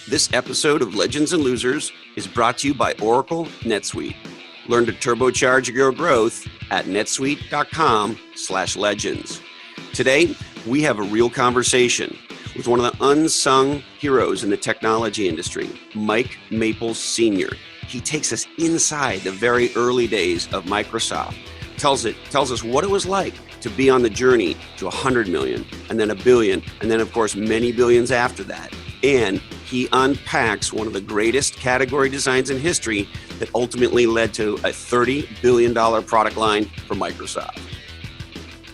This episode of Legends and Losers is brought to you by Oracle NetSuite. Learn to turbocharge your growth at netsuite.com/legends. Today, we have a real conversation with one of the unsung heroes in the technology industry, Mike Maples Sr. He takes us inside the very early days of Microsoft, tells us what it was like to be on the journey to 100 million, and then a billion, and then, of course, many billions after that. And he unpacks one of the greatest category designs in history that ultimately led to a $30 billion product line for Microsoft.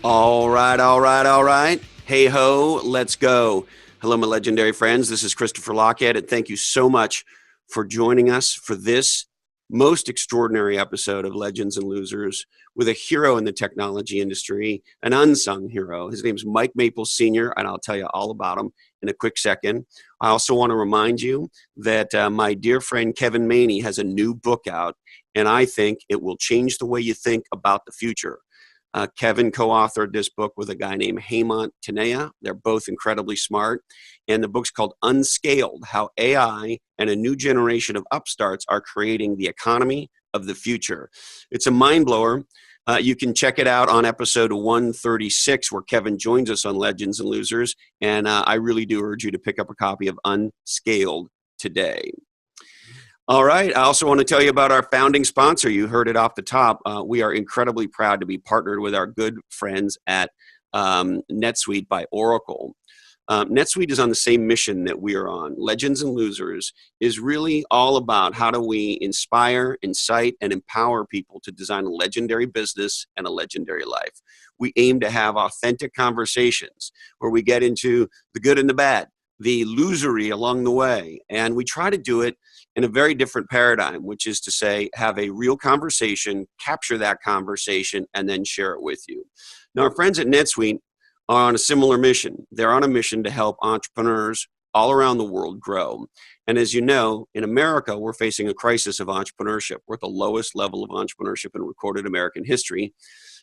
All right. Hey ho, let's go. Hello, my legendary friends. This is Christopher Lochhead, and thank you so much for joining us for this most extraordinary episode of Legends and Losers with a hero in the technology industry, an unsung hero. His name's Mike Maples Sr., and I'll tell you all about him in a quick second. I also want to remind you that my dear friend Kevin Maney has a new book out, and I think it will change the way you think about the future. Kevin co-authored this book with a guy named Hemant Tanaya. They're both incredibly smart. And the book's called Unscaled: How AI and a New Generation of Upstarts Are Creating the Economy of the Future. It's a mind blower. You can check it out on episode 136, where Kevin joins us on Legends and Losers. And I really do urge you to pick up a copy of Unscaled today. All right. I also want to tell you about our founding sponsor. You heard it off the top. We are incredibly proud to be partnered with our good friends at NetSuite by Oracle. NetSuite is on the same mission that we are on. Legends and Losers is really all about how do we inspire, incite, and empower people to design a legendary business and a legendary life. We aim to have authentic conversations where we get into the good and the bad, the losery along the way, and we try to do it in a very different paradigm, which is to say, have a real conversation, capture that conversation, and then share it with you. Now, our friends at NetSuite are on a similar mission. They're on a mission to help entrepreneurs all around the world grow. And as you know, in America, we're facing a crisis of entrepreneurship. We're at the lowest level of entrepreneurship in recorded American history.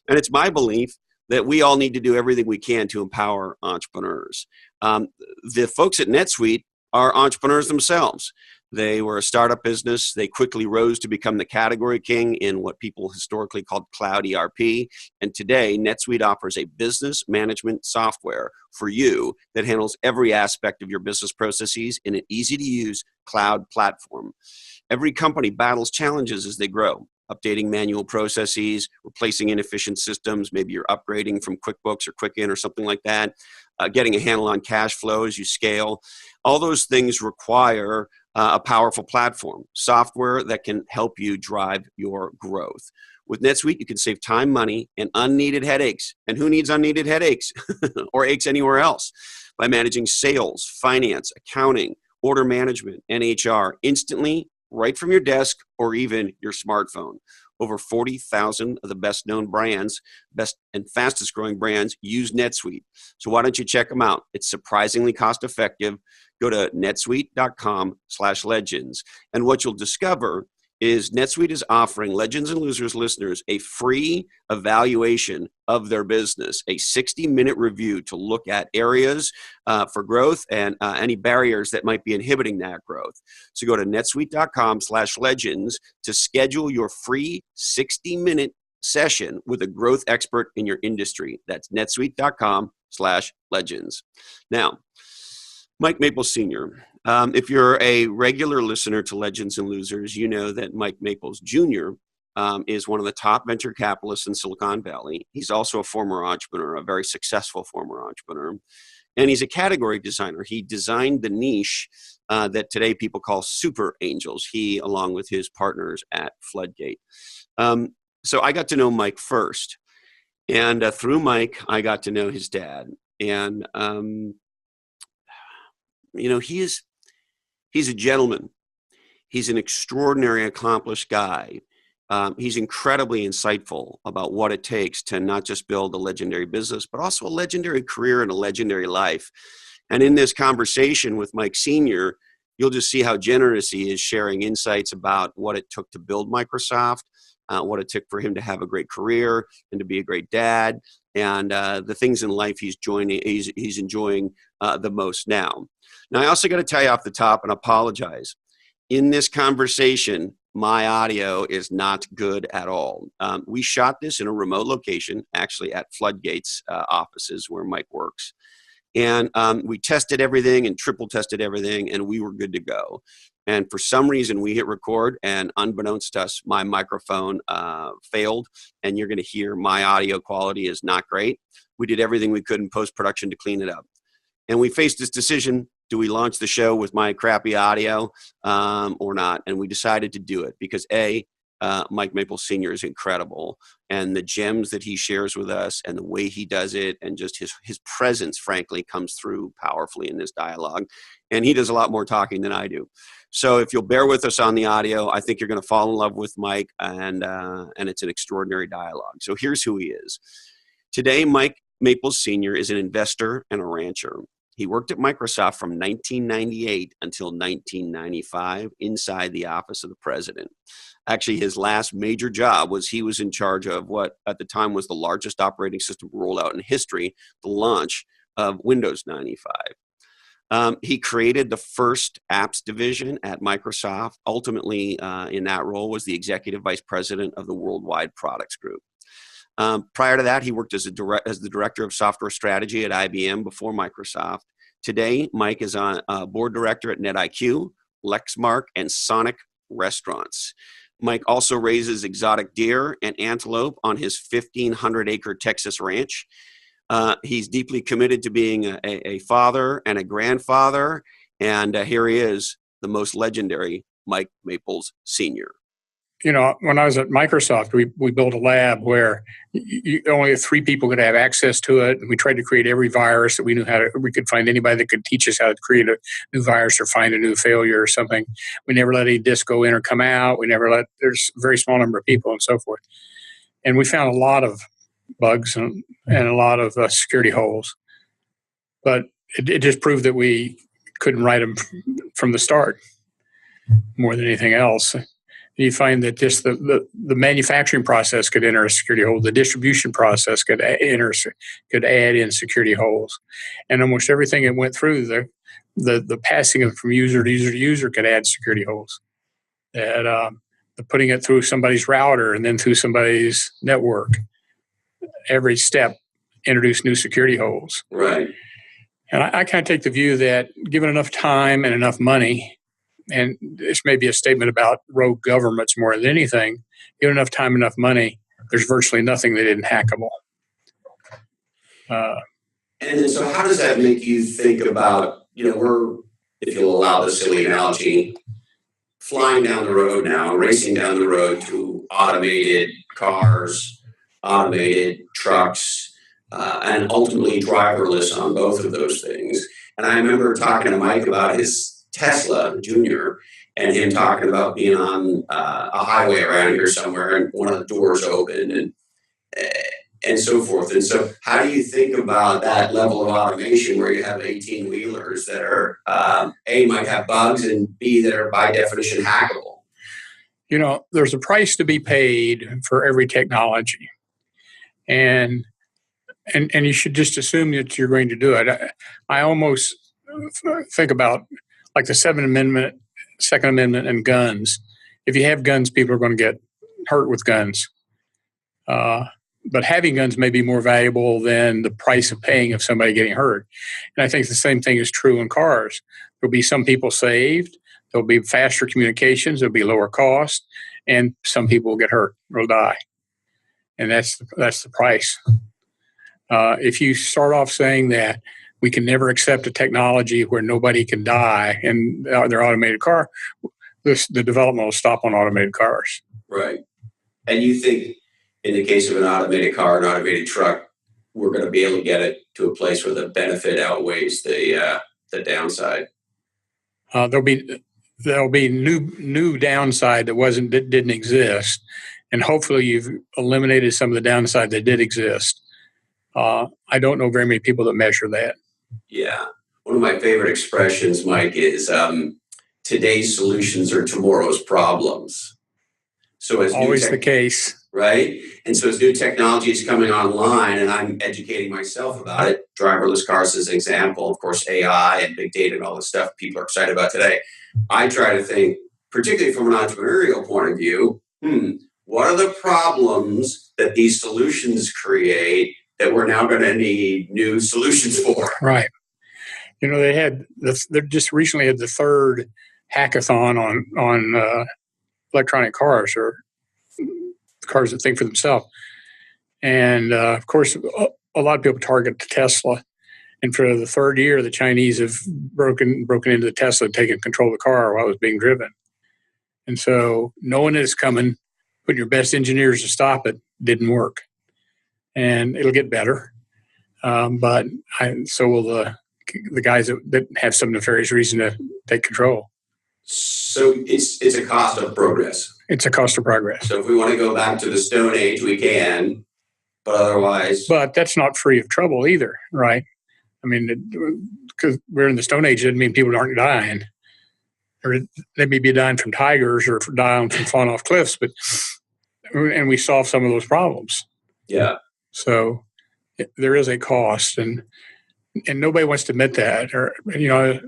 And it's my belief that we all need to do everything we can to empower entrepreneurs. The folks at NetSuite are entrepreneurs themselves. They were a startup business. They quickly rose to become the category king in what people historically called cloud ERP. And today, NetSuite offers a business management software for you that handles every aspect of your business processes in an easy-to-use cloud platform. Every company battles challenges as they grow. Updating manual processes, replacing inefficient systems, maybe you're upgrading from QuickBooks or Quicken or something like that, getting a handle on cash flow as you scale. All those things require a powerful platform, software that can help you drive your growth. With NetSuite, you can save time, money, and unneeded headaches. And who needs unneeded headaches or aches anywhere else? By managing sales, finance, accounting, order management, and HR instantly, right from your desk or even your smartphone. Over 40,000 of the best-known brands, best and fastest-growing brands use NetSuite. So why don't you check them out? It's surprisingly cost-effective. Go to netsuite.com/legends. And what you'll discover is NetSuite is offering Legends and Losers listeners a free evaluation of their business, a 60-minute review to look at areas for growth and any barriers that might be inhibiting that growth. So go to netsuite.com/legends to schedule your free 60-minute session with a growth expert in your industry. That's netsuite.com/legends. Now, Mike Maples Sr. If you're a regular listener to Legends and Losers, you know that Mike Maples Jr. Is one of the top venture capitalists in Silicon Valley. He's also a former entrepreneur, a very successful former entrepreneur. And he's a category designer. He designed the niche that today people call super angels, he along with his partners at Floodgate. So I got to know Mike first. And through Mike, I got to know his dad. And he's a gentleman. He's an extraordinary, accomplished guy. He's incredibly insightful about what it takes to not just build a legendary business, but also a legendary career and a legendary life. And in this conversation with Mike Sr., you'll just see how generous he is sharing insights about what it took to build Microsoft, what it took for him to have a great career and to be a great dad, and the things in life he's enjoying the most now. Now, I also got to tell you off the top and apologize. In this conversation, my audio is not good at all. We shot this in a remote location, actually at Floodgate's offices where Mike works. And we tested everything and triple tested everything, and we were good to go. And for some reason, we hit record, and unbeknownst to us, my microphone failed, and you're going to hear my audio quality is not great. We did everything we could in post-production to clean it up. And we faced this decision: do we launch the show with my crappy audio or not? And we decided to do it because Mike Maples Sr. is incredible, and the gems that he shares with us and the way he does it and just his presence, frankly, comes through powerfully in this dialogue. And he does a lot more talking than I do. So if you'll bear with us on the audio, I think you're going to fall in love with Mike, and it's an extraordinary dialogue. So here's who he is. Today, Mike Maples Sr. is an investor and a rancher. He worked at Microsoft from 1998 until 1995 inside the office of the president. Actually, his last major job was he was in charge of what at the time was the largest operating system rollout in history, the launch of Windows 95. He created the first apps division at Microsoft. Ultimately, in that role, was the executive vice president of the worldwide products group. Prior to that, he worked as the director of software strategy at IBM before Microsoft. Today, Mike is a board director at NetIQ, Lexmark, and Sonic Restaurants. Mike also raises exotic deer and antelope on his 1,500-acre Texas ranch. He's deeply committed to being a father and a grandfather, and here he is, the most legendary Mike Maples Sr. You know, when I was at Microsoft, we built a lab where only 3 people could have access to it. We tried to create every virus that we knew we could find anybody that could teach us how to create a new virus or find a new failure or something. We never let any disk go in or come out. There's a very small number of people and so forth. And we found a lot of bugs and a lot of security holes. But it just proved that we couldn't write them from the start more than anything else. You find that just the manufacturing process could enter a security hole. The distribution process could add in security holes, and almost everything that went through the passing of from user to user could add security holes. The putting it through somebody's router and then through somebody's network, every step introduced new security holes. Right. And I kind of take the view that given enough time and enough money, and this may be a statement about rogue governments more than anything, given enough time, enough money, there's virtually nothing that isn't hackable. And so how does that make you think about, if you'll allow the silly analogy, flying down the road now, racing down the road to automated cars, automated trucks, and ultimately driverless on both of those things. And I remember talking to Mike about his Tesla Junior and him talking about being on a highway around here somewhere and one of the doors open and so forth. And so how do you think about that level of automation where you have 18-wheelers that are A, might have bugs, and B, that are by definition hackable? You know, there's a price to be paid for every technology. And you should just assume that you're going to do it. I almost think about like the Second Amendment and guns. If you have guns, people are going to get hurt with guns. But having guns may be more valuable than the price of paying of somebody getting hurt. And I think the same thing is true in cars. There'll be some people saved. There'll be faster communications. There'll be lower cost. And some people will get hurt or die. And that's the price. If you start off saying that we can never accept a technology where nobody can die in their automated car, the development will stop on automated cars. Right. And you think in the case of an automated car, an automated truck, we're going to be able to get it to a place where the benefit outweighs the downside? There'll be new downside that didn't exist, and hopefully you've eliminated some of the downside that did exist. I don't know very many people that measure that. Yeah. One of my favorite expressions, Mike, is today's solutions are tomorrow's problems. So as always the case. right? And so as new technology is coming online and I'm educating myself about it, driverless cars as an example, of course, AI and big data and all this stuff people are excited about today. I try to think, particularly from an entrepreneurial point of view, what are the problems that these solutions create that we're now going to need new solutions for? Right. You know, they just recently had the third hackathon on electronic cars, or cars that think for themselves. And of course, a lot of people target Tesla. And for the third year, the Chinese have broken into the Tesla, taken control of the car while it was being driven. And so knowing it's coming, putting your best engineers to stop it didn't work. And it'll get better. So will the guys that have some nefarious reason to take control. So it's a cost of progress. It's a cost of progress. So if we want to go back to the Stone Age, we can, but otherwise. But that's not free of trouble either, right? I mean, because we're in the Stone Age doesn't mean people aren't dying. Or they may be dying from tigers or dying from falling off cliffs, and we solve some of those problems. Yeah. So there is a cost, and nobody wants to admit that. Or, you know,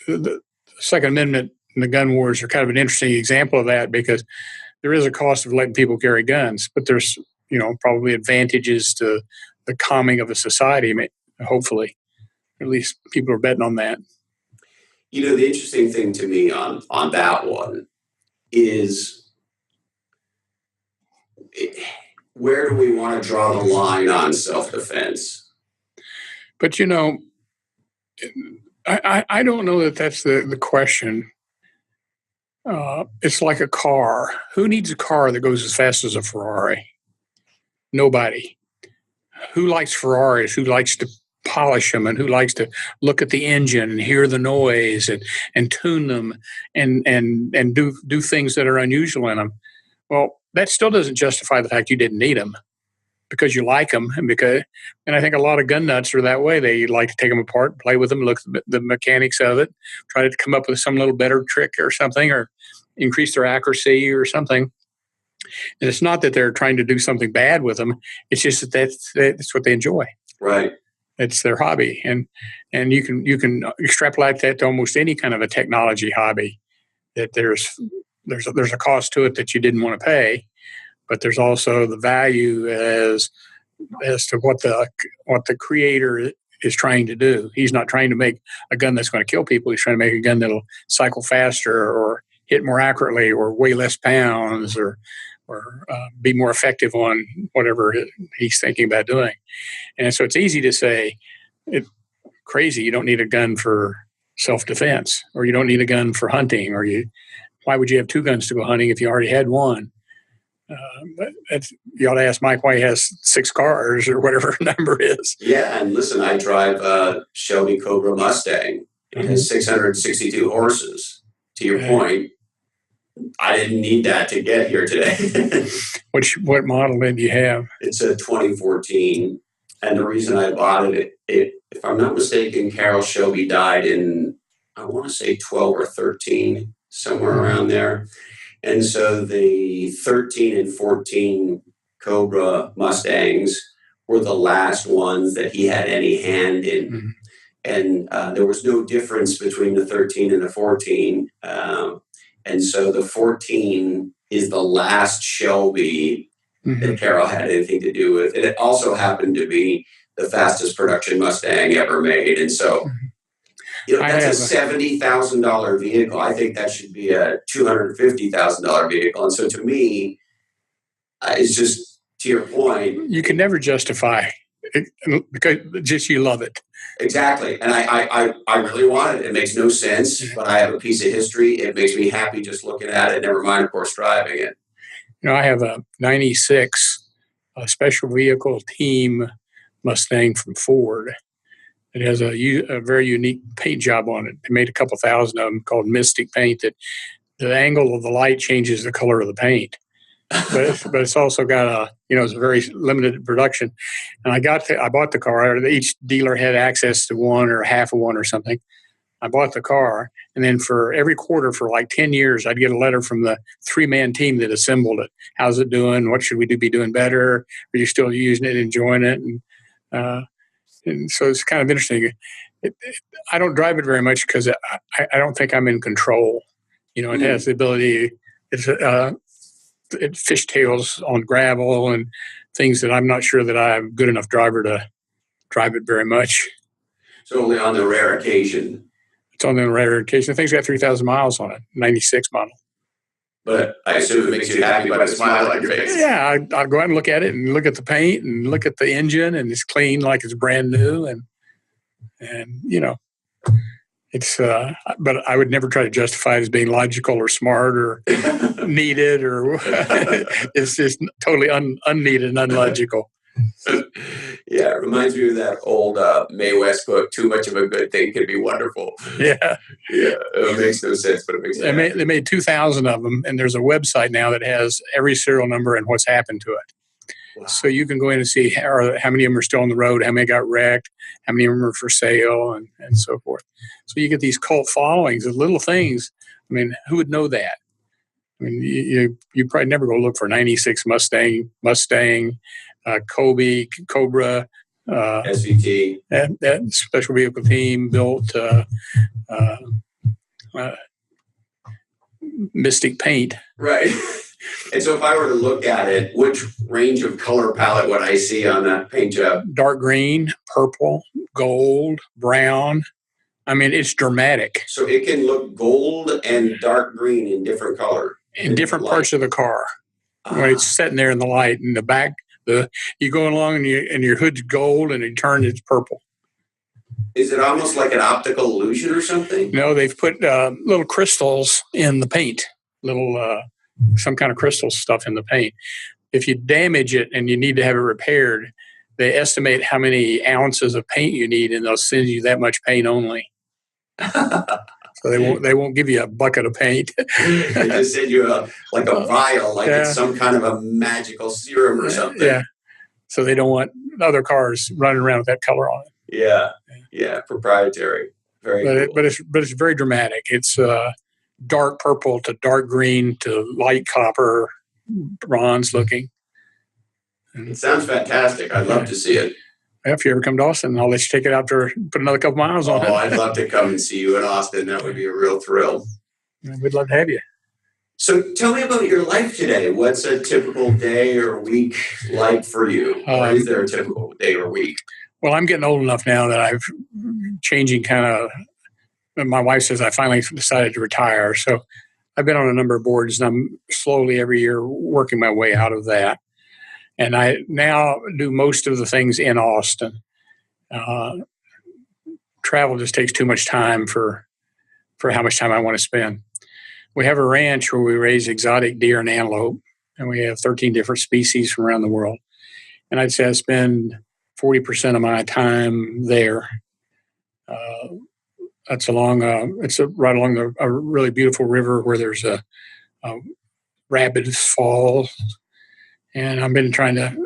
the Second Amendment and the gun wars are kind of an interesting example of that, because there is a cost of letting people carry guns, but there's, you know, probably advantages to the calming of a society, hopefully. At least people are betting on that. You know, the interesting thing to me on that one is where do we want to draw the line on self-defense? But, you know, I don't know that that's the question. It's like a car. Who needs a car that goes as fast as a Ferrari? Nobody. Who likes Ferraris? Who likes to polish them, and who likes to look at the engine and hear the noise and tune them and do things that are unusual in them? Well, that still doesn't justify the fact you didn't need them, because you like them, and I think a lot of gun nuts are that way. They like to take them apart, play with them, look at the mechanics of it, try to come up with some little better trick or something, or increase their accuracy or something. And it's not that they're trying to do something bad with them. It's just that that's what they enjoy. Right. It's their hobby, and you can extrapolate that to almost any kind of a technology hobby. That there's a cost to it that you didn't want to pay, but there's also the value as to what the creator is trying to do. He's not trying to make a gun that's going to kill people. He's trying to make a gun that'll cycle faster, or hit more accurately, or weigh less pounds, or be more effective on whatever he's thinking about doing. And so it's easy to say, crazy, you don't need a gun for self-defense, or you don't need a gun for hunting, or why would you have two guns to go hunting if you already had one? But you ought to ask Mike why he has 6 cars, or whatever number is. Yeah, and listen, I drive a Shelby Cobra Mustang. It has 662 horses. To your point, I didn't need that to get here today. What model did you have? It's a 2014, and the reason I bought it, if I'm not mistaken, Carol Shelby died in, I want to say 12 or 13, somewhere around there. And so the 13 and 14 Cobra Mustangs were the last ones that he had any hand in. Mm-hmm. And there was no difference between the 13 and the 14. And so the 14 is the last Shelby that Carol had anything to do with. And it also happened to be the fastest production Mustang ever made. And so, you know, that's a $70,000 vehicle. I think that should be a $250,000 vehicle. And so to me, it's just, to your point, you can never justify it because just you love it. Exactly. And I really want it. It makes no sense, but I have a piece of history. It makes me happy just looking at it, never mind, of course, driving it. You know, I have a 96 special vehicle team Mustang from Ford. It has a very unique paint job on it. They made a couple thousand of them called Mystic paint, that the angle of the light changes the color of the paint. But it's also got it's a very limited production. And I bought the car. Each dealer had access to one or half of one or something. I bought the car, and then for every quarter for like 10 years, I'd get a letter from the 3-man team that assembled it. How's it doing? What should we be doing better? Are you still using it, enjoying it? And so it's kind of interesting. I don't drive it very much because I don't think I'm in control. It has the ability. It fishtails on gravel and things that I'm not sure that I'm a good enough driver to drive it very much. So only on the rare occasion. It's on the rare occasion. The thing's got 3,000 miles on it, 96 model. But I assume it makes you happy by the smile on your face. Yeah, I'll go out and look at it and look at the paint and look at the engine, and it's clean like it's brand new. And it's, but I would never try to justify it as being logical or smart or needed, or it's just totally unneeded and unlogical. Yeah, it reminds me of that old Mae West book, Too Much of a Good Thing Can Be Wonderful. Yeah. It makes no sense, but it makes sense. They made 2,000 of them, and there's a website now that has every serial number and what's happened to it. Wow. So you can go in and see how many of them are still on the road, how many got wrecked, how many of them are for sale, and so forth. So you get these cult followings of little things. I mean, who would know that? I mean, you probably never go look for 96 Mustang, Kobe, Cobra, SVT. That special vehicle team built Mystic paint. Right. And so if I were to look at it, which range of color palette would I see on that paint job? Dark green, purple, gold, brown. I mean, it's dramatic. So it can look gold and dark green in different color. In different parts of the car. When it's sitting there in the light. In the back, you go along and your hood's gold and it turns, it's purple. Is it almost like an optical illusion or something? No, they've put little crystals in the paint, some kind of crystal stuff in the paint. If you damage it and you need to have it repaired, they estimate how many ounces of paint you need, and they'll send you that much paint only. So they won't give you a bucket of paint. They just send you a vial, it's some kind of a magical serum or something. Yeah. So they don't want other cars running around with that color on it. Yeah, proprietary. Very cool. But it's very dramatic. It's dark purple to dark green to light copper, bronze looking. It sounds fantastic. I'd love to see it. If you ever come to Austin, I'll let you take it out there, put another couple miles on it. Oh, I'd love to come and see you in Austin. That would be a real thrill. We'd love to have you. So tell me about your life today. What's a typical day or week like for you? Or is there a typical day or week? Well, I'm getting old enough now that I've changing kind of, my wife says I finally decided to retire. So I've been on a number of boards, and I'm slowly every year working my way out of that. And I now do most of the things in Austin. Travel just takes too much time for how much time I want to spend. We have a ranch where we raise exotic deer and antelope, and we have 13 different species from around the world. And I'd say I spend 40% of my time there. It's right along a really beautiful river where there's a rapid fall. And I've been trying to,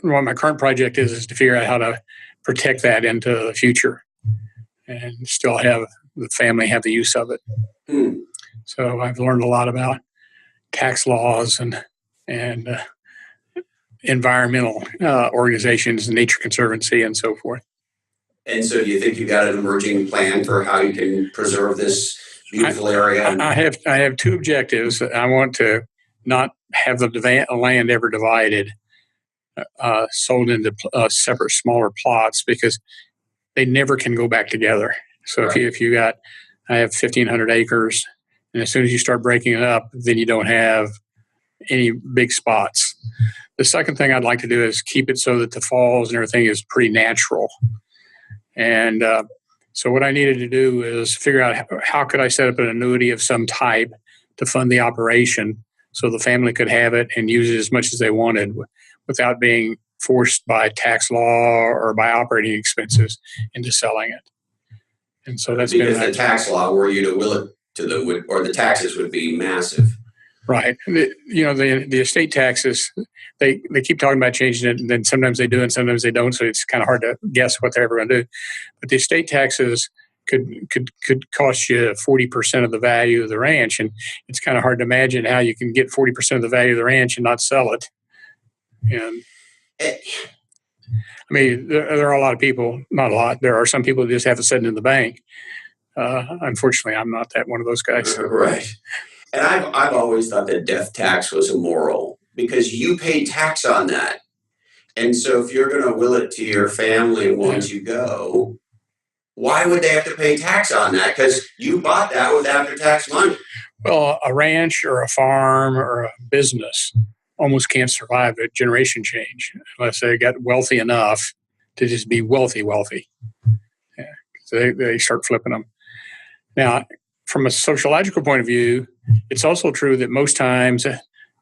what my current project is to figure out how to protect that into the future and still have the family have the use of it. So I've learned a lot about tax laws and environmental organizations, Nature Conservancy, and so forth. And so do you think you got an emerging plan for how you can preserve this beautiful area? I have two objectives. I want to not have the land ever divided, sold into separate smaller plots, because they never can go back together. So right. I have 1,500 acres, and as soon as you start breaking it up, then you don't have any big spots. The second thing I'd like to do is keep it so that the falls and everything is pretty natural. And so what I needed to do is figure out how could I set up an annuity of some type to fund the operation so the family could have it and use it as much as they wanted without being forced by tax law or by operating expenses into selling it. And so that's because the tax law, were you to will it to the taxes would be massive. Right. The estate taxes, they keep talking about changing it, and then sometimes they do and sometimes they don't, so it's kind of hard to guess what they're ever going to do. But the estate taxes could cost you 40% of the value of the ranch, and it's kind of hard to imagine how you can get 40% of the value of the ranch and not sell it. And I mean, there are a lot of people, not a lot. There are some people who just have to set it in the bank. Unfortunately, I'm not that one of those guys. Right. And I've always thought that death tax was immoral because you pay tax on that. And so if you're going to will it to your family once you go, why would they have to pay tax on that? Because you bought that with after-tax money. Well, a ranch or a farm or a business almost can't survive a generation change unless they get wealthy enough to just be wealthy. Yeah. So they start flipping them. Now, from a sociological point of view, it's also true that most times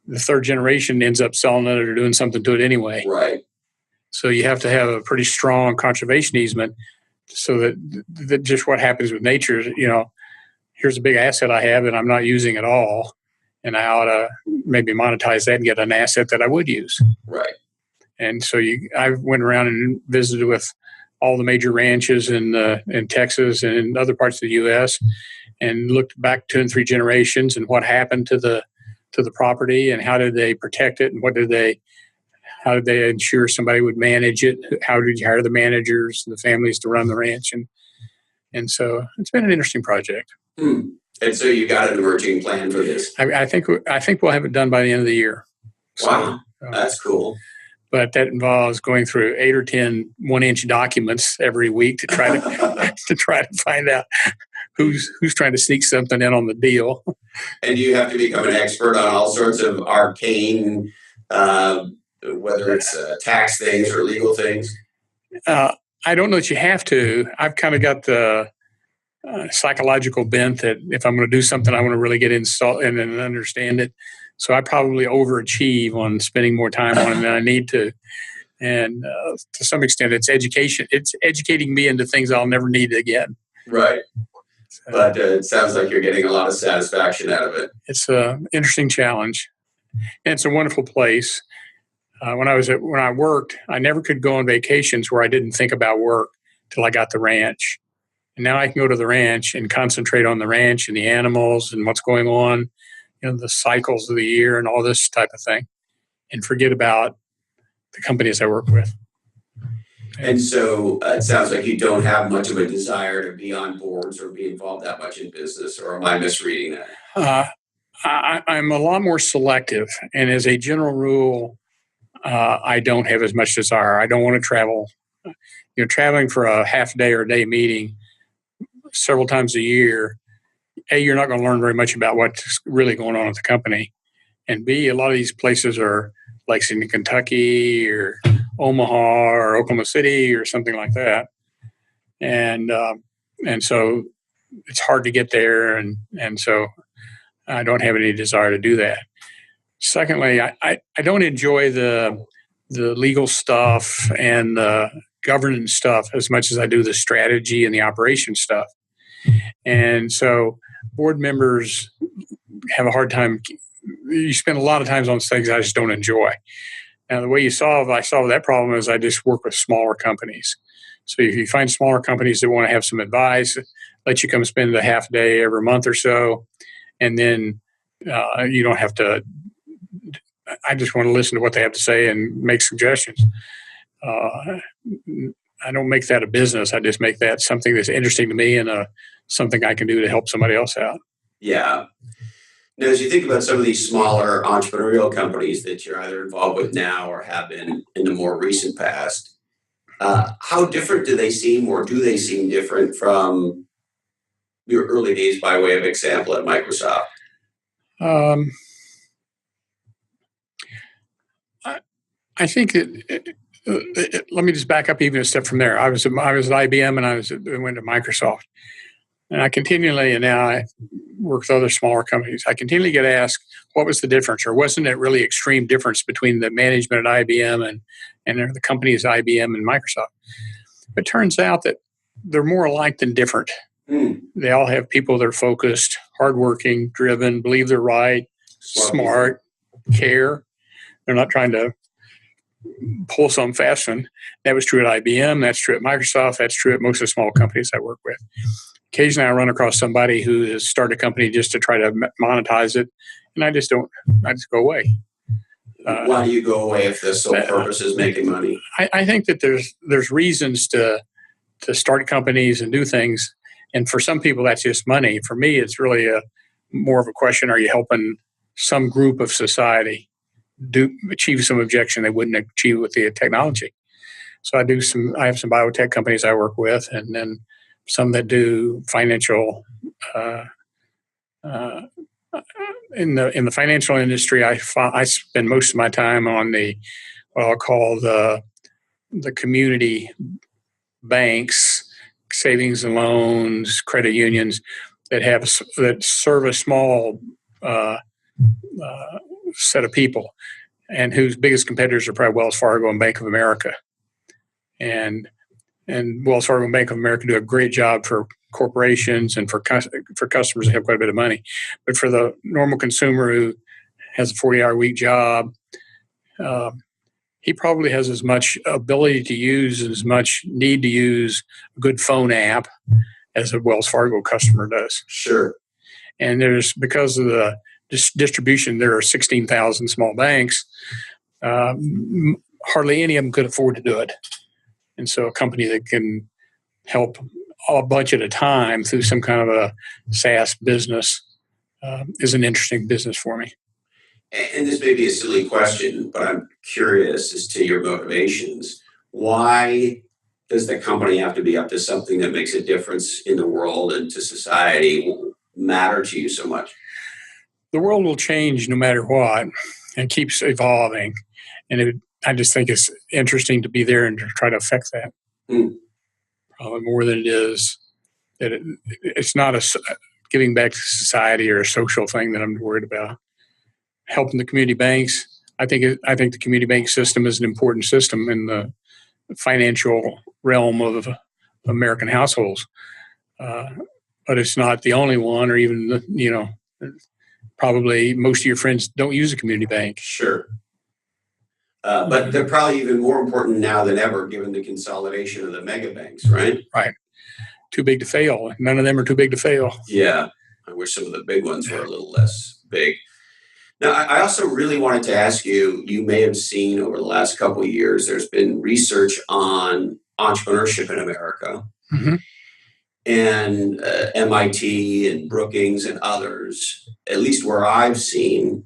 the third generation ends up selling it or doing something to it anyway. Right. So you have to have a pretty strong conservation easement so that just what happens with nature, here's a big asset I have that I'm not using at all, and I ought to maybe monetize that and get an asset that I would use. Right. And so I went around and visited with all the major ranches in Texas and in other parts of the U.S. and looked back 2 and 3 generations and what happened to the property and how did they protect it and how did they ensure somebody would manage it? How did you hire the managers and the families to run the ranch? And so it's been an interesting project. And so you got an emerging plan for this? I think we'll have it done by the end of the year. Wow, that's cool. But that involves going through 8 or 10 1-inch documents every week to try to find out who's trying to sneak something in on the deal. And you have to become an expert on all sorts of arcane, whether it's tax things or legal things. I don't know that you have to. I've kind of got the psychological bent that if I'm going to do something, I want to really get installed and understand it. So I probably overachieve on spending more time on it than I need to. And to some extent, it's education. It's educating me into things I'll never need again. Right. So, but it sounds like you're getting a lot of satisfaction out of it. It's an interesting challenge. And it's a wonderful place. When I worked, I never could go on vacations where I didn't think about work till I got the ranch. And now I can go to the ranch and concentrate on the ranch and the animals and what's going on, the cycles of the year and all this type of thing, and forget about the companies I work with. And so it sounds like you don't have much of a desire to be on boards or be involved that much in business, or am I misreading that? I'm a lot more selective. And as a general rule, I don't have as much desire. I don't want to travel. Traveling for a half day or a day meeting several times a year, A, you're not going to learn very much about what's really going on at the company. And B, a lot of these places are like in Kentucky or Omaha or Oklahoma City or something like that. And so it's hard to get there. And so I don't have any desire to do that. Secondly, I don't enjoy the legal stuff and the governance stuff as much as I do the strategy and the operation stuff. And so board members have a hard time. You spend a lot of time on things I just don't enjoy. Now, the way I solve that problem is I just work with smaller companies. So if you find smaller companies that want to have some advice, let you come spend a half day every month or so, and then you don't have to. I just want to listen to what they have to say and make suggestions. I don't make that a business. I just make that something that's interesting to me and something I can do to help somebody else out. Yeah. Now, as you think about some of these smaller entrepreneurial companies that you're either involved with now or have been in the more recent past, how different do they seem, or do they seem different from your early days by way of example at Microsoft? I think that let me just back up even a step from there. I was at IBM and I went to Microsoft, and I continually, and now I work with other smaller companies. I continually get asked, what was the difference, or wasn't it really extreme difference between the management at IBM and the companies IBM and Microsoft? It turns out that they're more alike than different. They all have people that are focused, hardworking, driven, believe they're right, smart, care. They're not trying to pull some fast one. That was true at IBM. That's true at Microsoft. That's true at most of the small companies I work with. Occasionally I run across somebody who has started a company just to try to monetize it, and I just go away. Why do you go away if the sole purpose is making money? I think that there's reasons to start companies and do things, and for some people that's just money. For me, it's really more of a question: are you helping some group of society achieve some objection they wouldn't achieve with the technology? So I have some biotech companies I work with, and then some that do financial. In the financial industry, I spend most of my time on what I'll call the community banks, savings and loans, credit unions that serve a small set of people, and whose biggest competitors are probably Wells Fargo and Bank of America. And Wells Fargo and Bank of America do a great job for corporations and for customers that have quite a bit of money. But for the normal consumer who has a 40-hour week job, he probably has as much ability to use, as much need to use a good phone app as a Wells Fargo customer does. Sure. And because of the distribution, there are 16,000 small banks. Hardly any of them could afford to do it. And so a company that can help a bunch at a time through some kind of a SaaS business is an interesting business for me. And this may be a silly question, but I'm curious as to your motivations. Why does the company have to be up to something that makes a difference in the world and to society matter to you so much? The world will change no matter what and keeps evolving. And I just think it's interesting to be there and to try to affect that. Probably more than it is that it's not a giving back to society or a social thing that I'm worried about. Helping the community banks, I think the community bank system is an important system in the financial realm of American households, but it's not the only one, or even probably most of your friends don't use a community bank. Sure. But they're probably even more important now than ever, given the consolidation of the mega banks, right? Right. Too big to fail. None of them are too big to fail. Yeah. I wish some of the big ones were a little less big. Now, I also really wanted to ask you, you may have seen over the last couple of years, there's been research on entrepreneurship in America. Mm-hmm. And MIT and Brookings and others, at least where I've seen,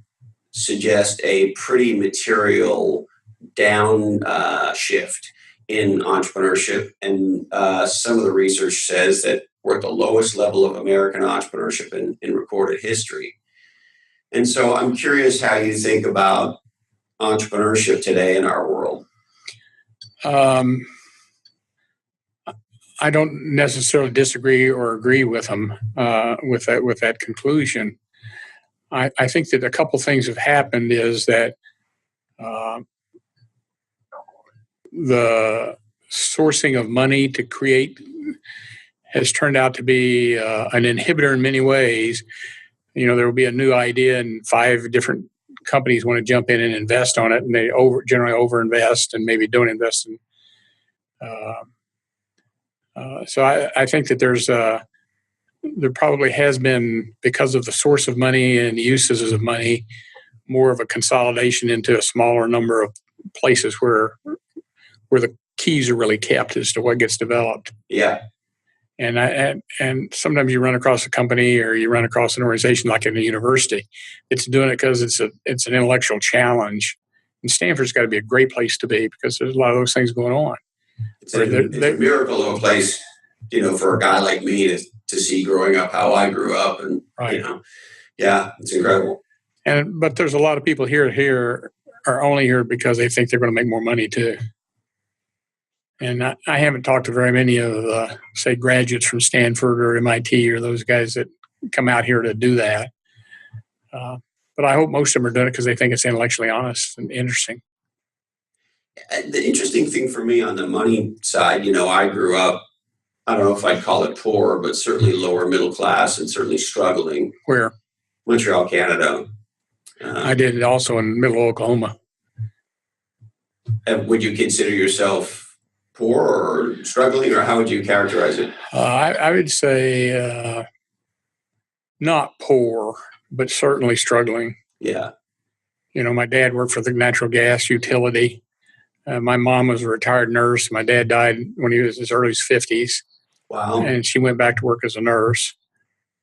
suggest a pretty material downshift in entrepreneurship. And some of the research says that we're at the lowest level of American entrepreneurship in recorded history. And so I'm curious how you think about entrepreneurship today in our world. I don't necessarily disagree or agree with them with that conclusion. I think that a couple things have happened is that the sourcing of money to create has turned out to be an inhibitor in many ways. There will be a new idea and 5 different companies want to jump in and invest on it, and they generally overinvest and maybe don't invest in. So I think that there probably has been, because of the source of money and the uses of money, more of a consolidation into a smaller number of places where the keys are really kept as to what gets developed. Yeah. And sometimes you run across a company or you run across an organization like in a university. It's doing it because it's an intellectual challenge. And Stanford's got to be a great place to be because there's a lot of those things going on. It's a miracle of a place, for a guy like me to see growing up how I grew up, and right. Yeah, it's incredible. But there's a lot of people here are only here because they think they're going to make more money too. And I haven't talked to very many of, say, graduates from Stanford or MIT or those guys that come out here to do that. But I hope most of them are doing it because they think it's intellectually honest and interesting. The interesting thing for me on the money side, I grew up, I don't know if I'd call it poor, but certainly lower middle class and certainly struggling. Where? Montreal, Canada. I did it also in middle Oklahoma. Would you consider yourself Poor or struggling, or how would you characterize it? I would say not poor, but certainly struggling. Yeah. My dad worked for the natural gas utility. My mom was a retired nurse. My dad died when he was in his early 50s. Wow. And she went back to work as a nurse.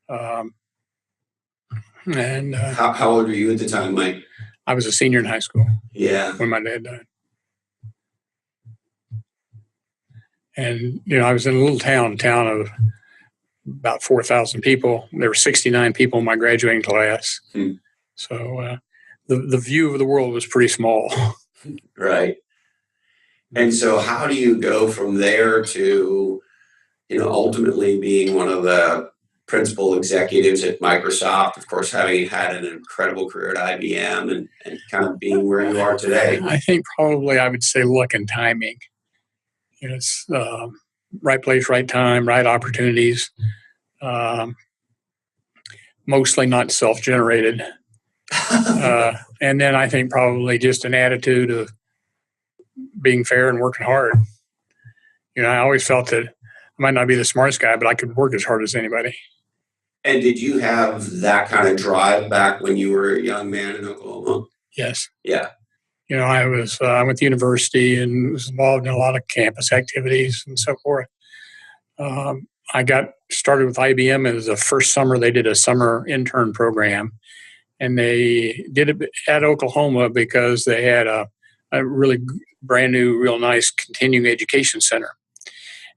Um, and How old were you at the time, Mike? I was a senior in high school. Yeah. When my dad died. And, I was in a little town of about 4,000 people. There were 69 people in my graduating class. So the view of the world was pretty small. Right. And so how do you go from there to, ultimately being one of the principal executives at Microsoft, of course, having had an incredible career at IBM and kind of being where you are today? I think probably I would say luck and timing. It's right place, right time, right opportunities. Mostly not self-generated. And then I think probably just an attitude of being fair and working hard. I always felt that I might not be the smartest guy, but I could work as hard as anybody. And did you have that kind of drive back when you were a young man in Oklahoma? Yes. Yeah. I went to university and was involved in a lot of campus activities and so forth. I got started with IBM as the first summer. They did a summer intern program, and they did it at Oklahoma because they had a really brand new, real nice continuing education center.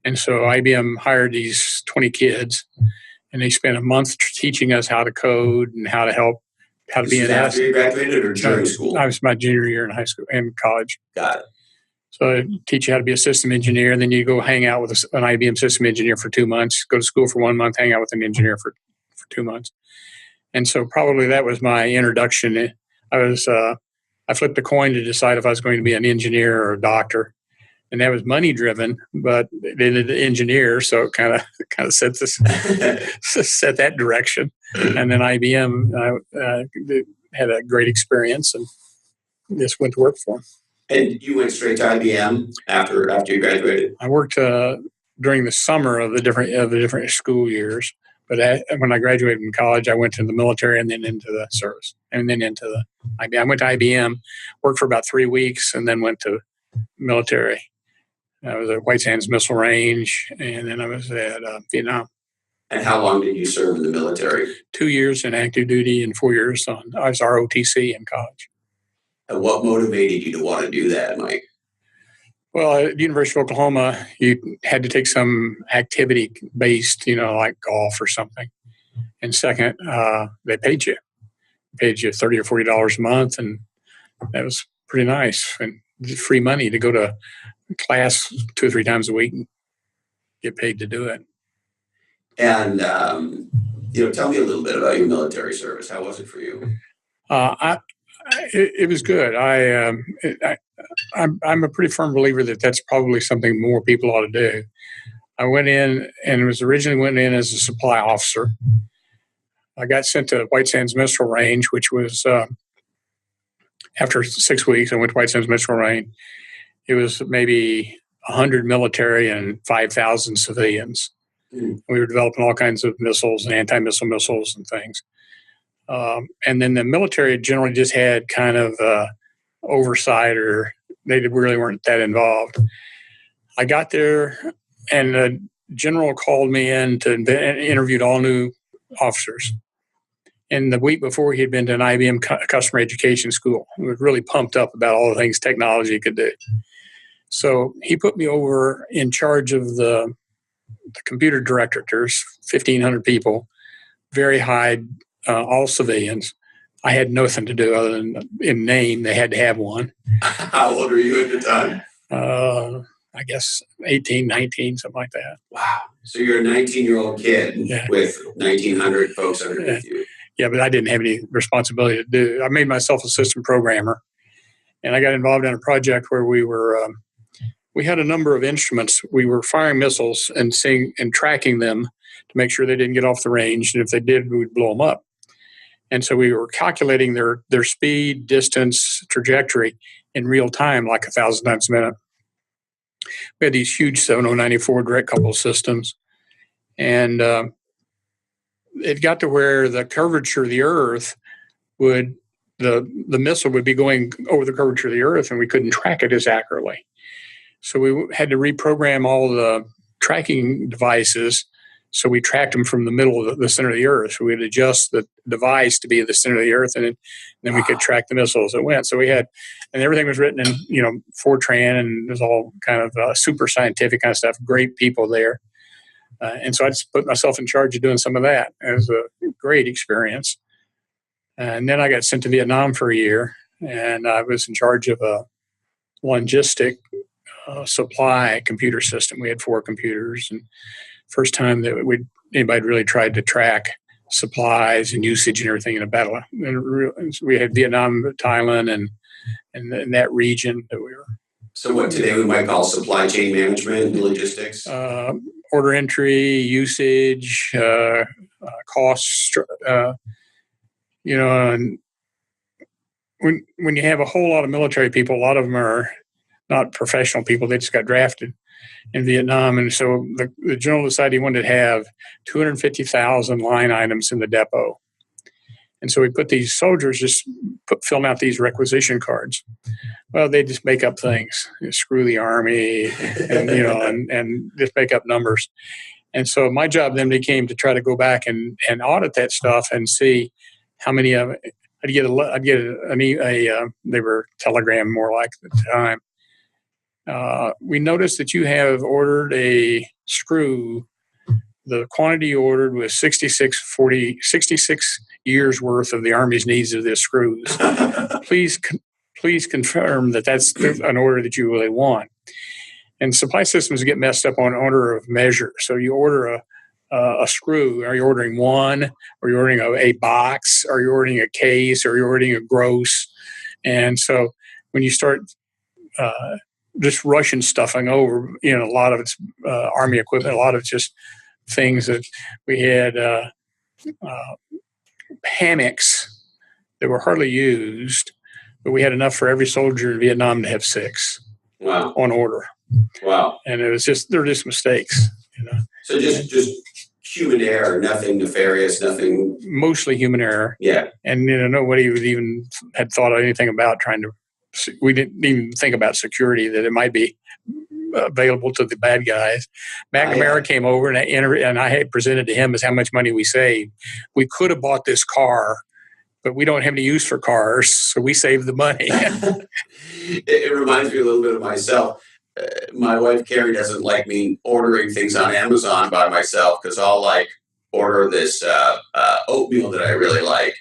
And so IBM hired these 20 kids, and they spent a month teaching us how to code and how to be an After you graduated or during school? I was my junior year in high school and college. Got it. So I teach you how to be a system engineer, and then you go hang out with an IBM system engineer for 2 months, go to school for 1 month, hang out with an engineer for 2 months. And so probably that was my introduction. I flipped a coin to decide if I was going to be an engineer or a doctor. And that was money driven, but they did the engineer, so it kind of set that direction. And then IBM had a great experience, and just went to work for them. And you went straight to IBM after you graduated? I worked during the summer of the different school years, but when I graduated from college, I went to the military and then into the service, and then into the IBM. I went to IBM, worked for about 3 weeks, and then went to military. I was at White Sands Missile Range, and then I was at Vietnam. And how long did you serve in the military? 2 years in active duty and 4 years I was ROTC in college. And what motivated you to want to do that, Mike? Well, at the University of Oklahoma, you had to take some activity-based, like golf or something. And second, they paid you. $30 or $40 a month, and that was pretty nice. And free money to go to class 2 or 3 times a week and get paid to do it. And tell me a little bit about your military service. How was it for you? It was good. I'm a pretty firm believer that that's probably something more people ought to do. I went in and was originally went in as a supply officer. I got sent to White Sands Missile Range, which was after 6 weeks. I went to White Sands Missile Range. It was maybe 100 military and 5,000 civilians. We were developing all kinds of missiles and anti-missile missiles and things. And then the military generally just had kind of oversight, or they really weren't that involved. I got there, and the general called me in to interviewed all new officers. And the week before, he had been to an IBM customer education school. He was really pumped up about all the things technology could do. So he put me over in charge of the computer directors, 1,500 people, very high, all civilians. I had nothing to do other than in name. They had to have one. How old were you at the time? I guess 18, 19, something like that. Wow. So you're a 19-year-old kid with 1,900 folks underneath you. Yeah, but I didn't have any responsibility to do. I made myself a system programmer, and I got involved in a project where we had a number of instruments. We were firing missiles and tracking them to make sure they didn't get off the range, and if they did, we would blow them up. And so we were calculating their speed, distance, trajectory in real time, like 1,000 times a minute. We had these huge 7094 direct couple systems, and it got to where the curvature of the Earth would the missile would be going over the curvature of the Earth, and we couldn't track it as accurately. So we had to reprogram all the tracking devices. So we tracked them from the middle of the center of the Earth. So we'd adjust the device to be at the center of the Earth, and then we could track the missile as it went. So we had, and everything was written in, Fortran, and it was all kind of super scientific kind of stuff. Great people there. And so I just put myself in charge of doing some of that. It was a great experience. And then I got sent to Vietnam for a year, and I was in charge of a logistic supply computer system. We had 4 computers, and first time that anybody really tried to track supplies and usage and everything in a battle. And we had Vietnam, Thailand, and that region that we were. So what today we might call supply chain management and logistics? Order entry, usage, costs, and when you have a whole lot of military people, a lot of them are not professional people. They just got drafted in Vietnam. And so the general decided he wanted to have 250,000 line items in the depot. And so we put these soldiers filling out these requisition cards. Well, they just make up things, screw the army, and and just make up numbers. And so my job then became to try to go back and audit that stuff and see how many of it. They were telegram more like at the time. We noticed that you have ordered a screw. The quantity you ordered was 66 years worth of the Army's needs of the screws. Please confirm that that's an order that you really want. And supply systems get messed up on order of measure. So you order a screw. Are you ordering one? Are you ordering a box? Are you ordering a case? Are you ordering a gross? And so when you start just rushing stuffing over, a lot of it's Army equipment, a lot of it's just things that we had hammocks that were hardly used, but we had enough for every soldier in Vietnam to have 6. Wow. On order. Wow. And it was they're just mistakes. So just human error, nothing nefarious, nothing. Mostly human error. Yeah. And nobody even had thought of anything about we didn't even think about security, that it might be available to the bad guys. McNamara came over and I had presented to him as how much money we saved. We could have bought this car, but we don't have any use for cars, so we saved the money. It reminds me a little bit of myself. My wife, Carrie, doesn't like me ordering things on Amazon by myself because I'll order this oatmeal that I really like.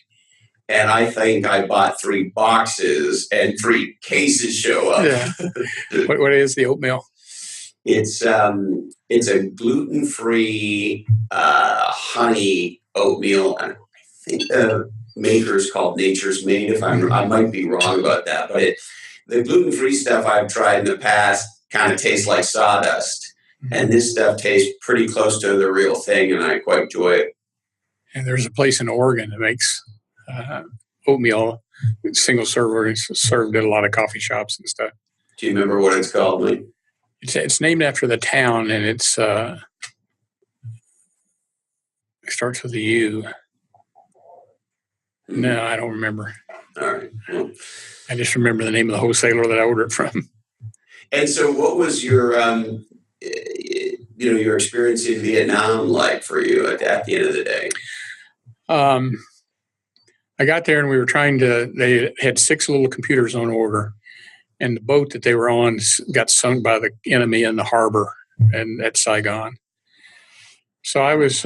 And I think I bought 3 boxes and 3 cases show up. Yeah. What is the oatmeal? It's a gluten-free honey oatmeal. I think the maker is called Nature's Made. I might be wrong about that, but the gluten-free stuff I've tried in the past kind of tastes like sawdust, and this stuff tastes pretty close to the real thing, and I quite enjoy it. And there's a place in Oregon that makes oatmeal, single serve, and it's served at a lot of coffee shops and stuff. Do you remember what it's called, Lee? It's named after the town, and it starts with a U. No, I don't remember. All right. Well, I just remember the name of the wholesaler that I ordered it from. And so what was your, your experience in Vietnam like for you at the end of the day? I got there and we were they had 6 little computers on order, and the boat that they were on got sunk by the enemy in the harbor at Saigon. So I was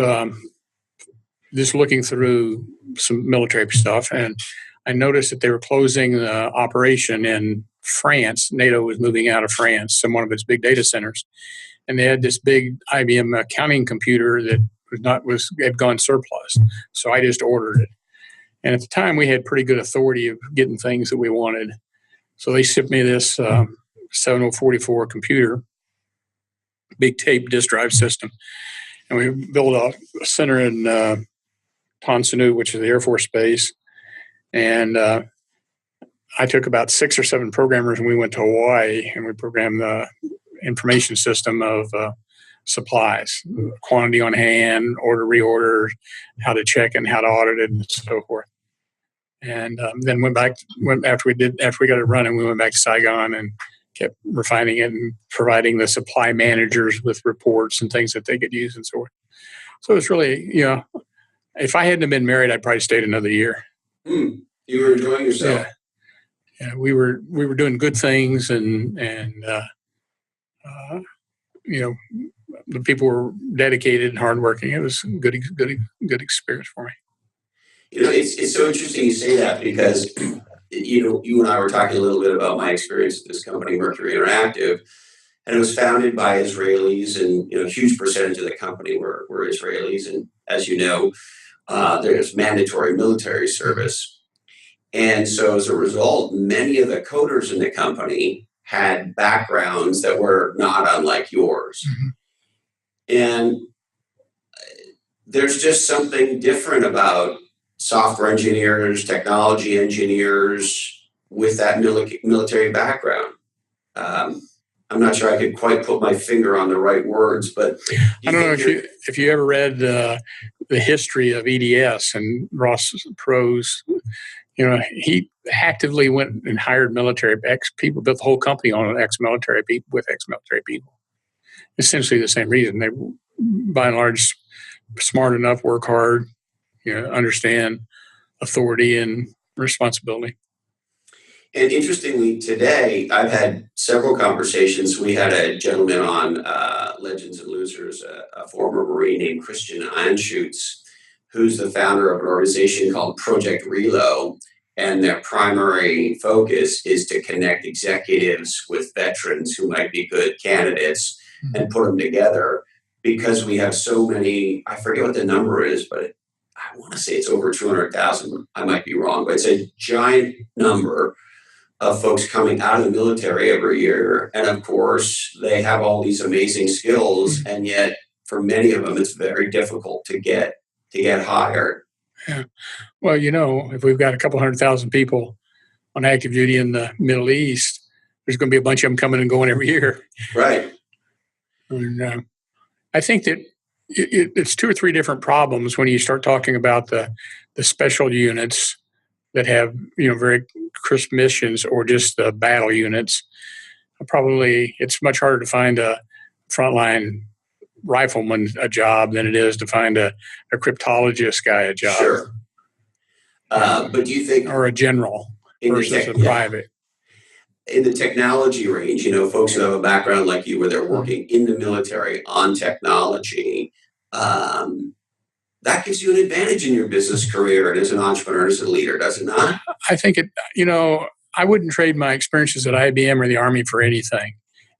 just looking through some military stuff, and I noticed that they were closing the operation in France. NATO was moving out of France, one of its big data centers, and they had this big IBM accounting computer that had gone surplus. So I just ordered it, and at the time we had pretty good authority of getting things that we wanted. So they shipped me this 7044 computer, big tape disk drive system, and we built a center in Tan Son Nhut, which is the Air Force Base. And I took about 6 or 7 programmers, and we went to Hawaii, and we programmed information system of supplies, quantity on hand, reorder, how to check and how to audit it, and so forth. And then after we got it running, we went back to Saigon and kept refining it and providing the supply managers with reports and things that they could use and so forth. So it's really, if I hadn't been married, I'd probably stayed another year. You were enjoying yourself. Yeah, we were doing good things, and the people were dedicated and hardworking. It was a good experience for me. It's so interesting you say that, because you and I were talking a little bit about my experience at this company, Mercury Interactive, and it was founded by Israelis, and a huge percentage of the company were Israelis, and as you know, there's mandatory military service. And so as a result, many of the coders in the company had backgrounds that were not unlike yours. Mm-hmm. And there's just something different about software engineers, technology engineers with that military background. I'm not sure I could quite put my finger on the right words, but I don't know if you ever read the history of EDS and Ross Perot's. He actively went and hired military people, built the whole company on ex-military people with ex-military people. Essentially the same reason. They, by and large, smart enough, work hard, understand authority and responsibility. And interestingly, today, I've had several conversations. We had a gentleman on Legends and Losers, a former Marine named Christian Anschutz, who's the founder of an organization called Project Relo. And their primary focus is to connect executives with veterans who might be good candidates and put them together, because we have so many, I forget what the number is, but I want to say it's over 200,000. I might be wrong, but it's a giant number of folks coming out of the military every year. And of course, they have all these amazing skills, and yet for many of them, it's very difficult to get hired. Yeah. Well, if we've got a couple 100,000 people on active duty in the Middle East, there's going to be a bunch of them coming and going every year. Right. And I think that it's two or three different problems when you start talking about the special units that have very crisp missions, or just the battle units. Probably it's much harder to find a frontline rifleman a job than it is to find a cryptologist guy a job. Sure. But do you think, or a general versus a private? In the technology range, folks who have a background like you, where they're working in the military on technology, that gives you an advantage in your business career and as an entrepreneur, as a leader, does it not? I think I wouldn't trade my experiences at IBM or the Army for anything.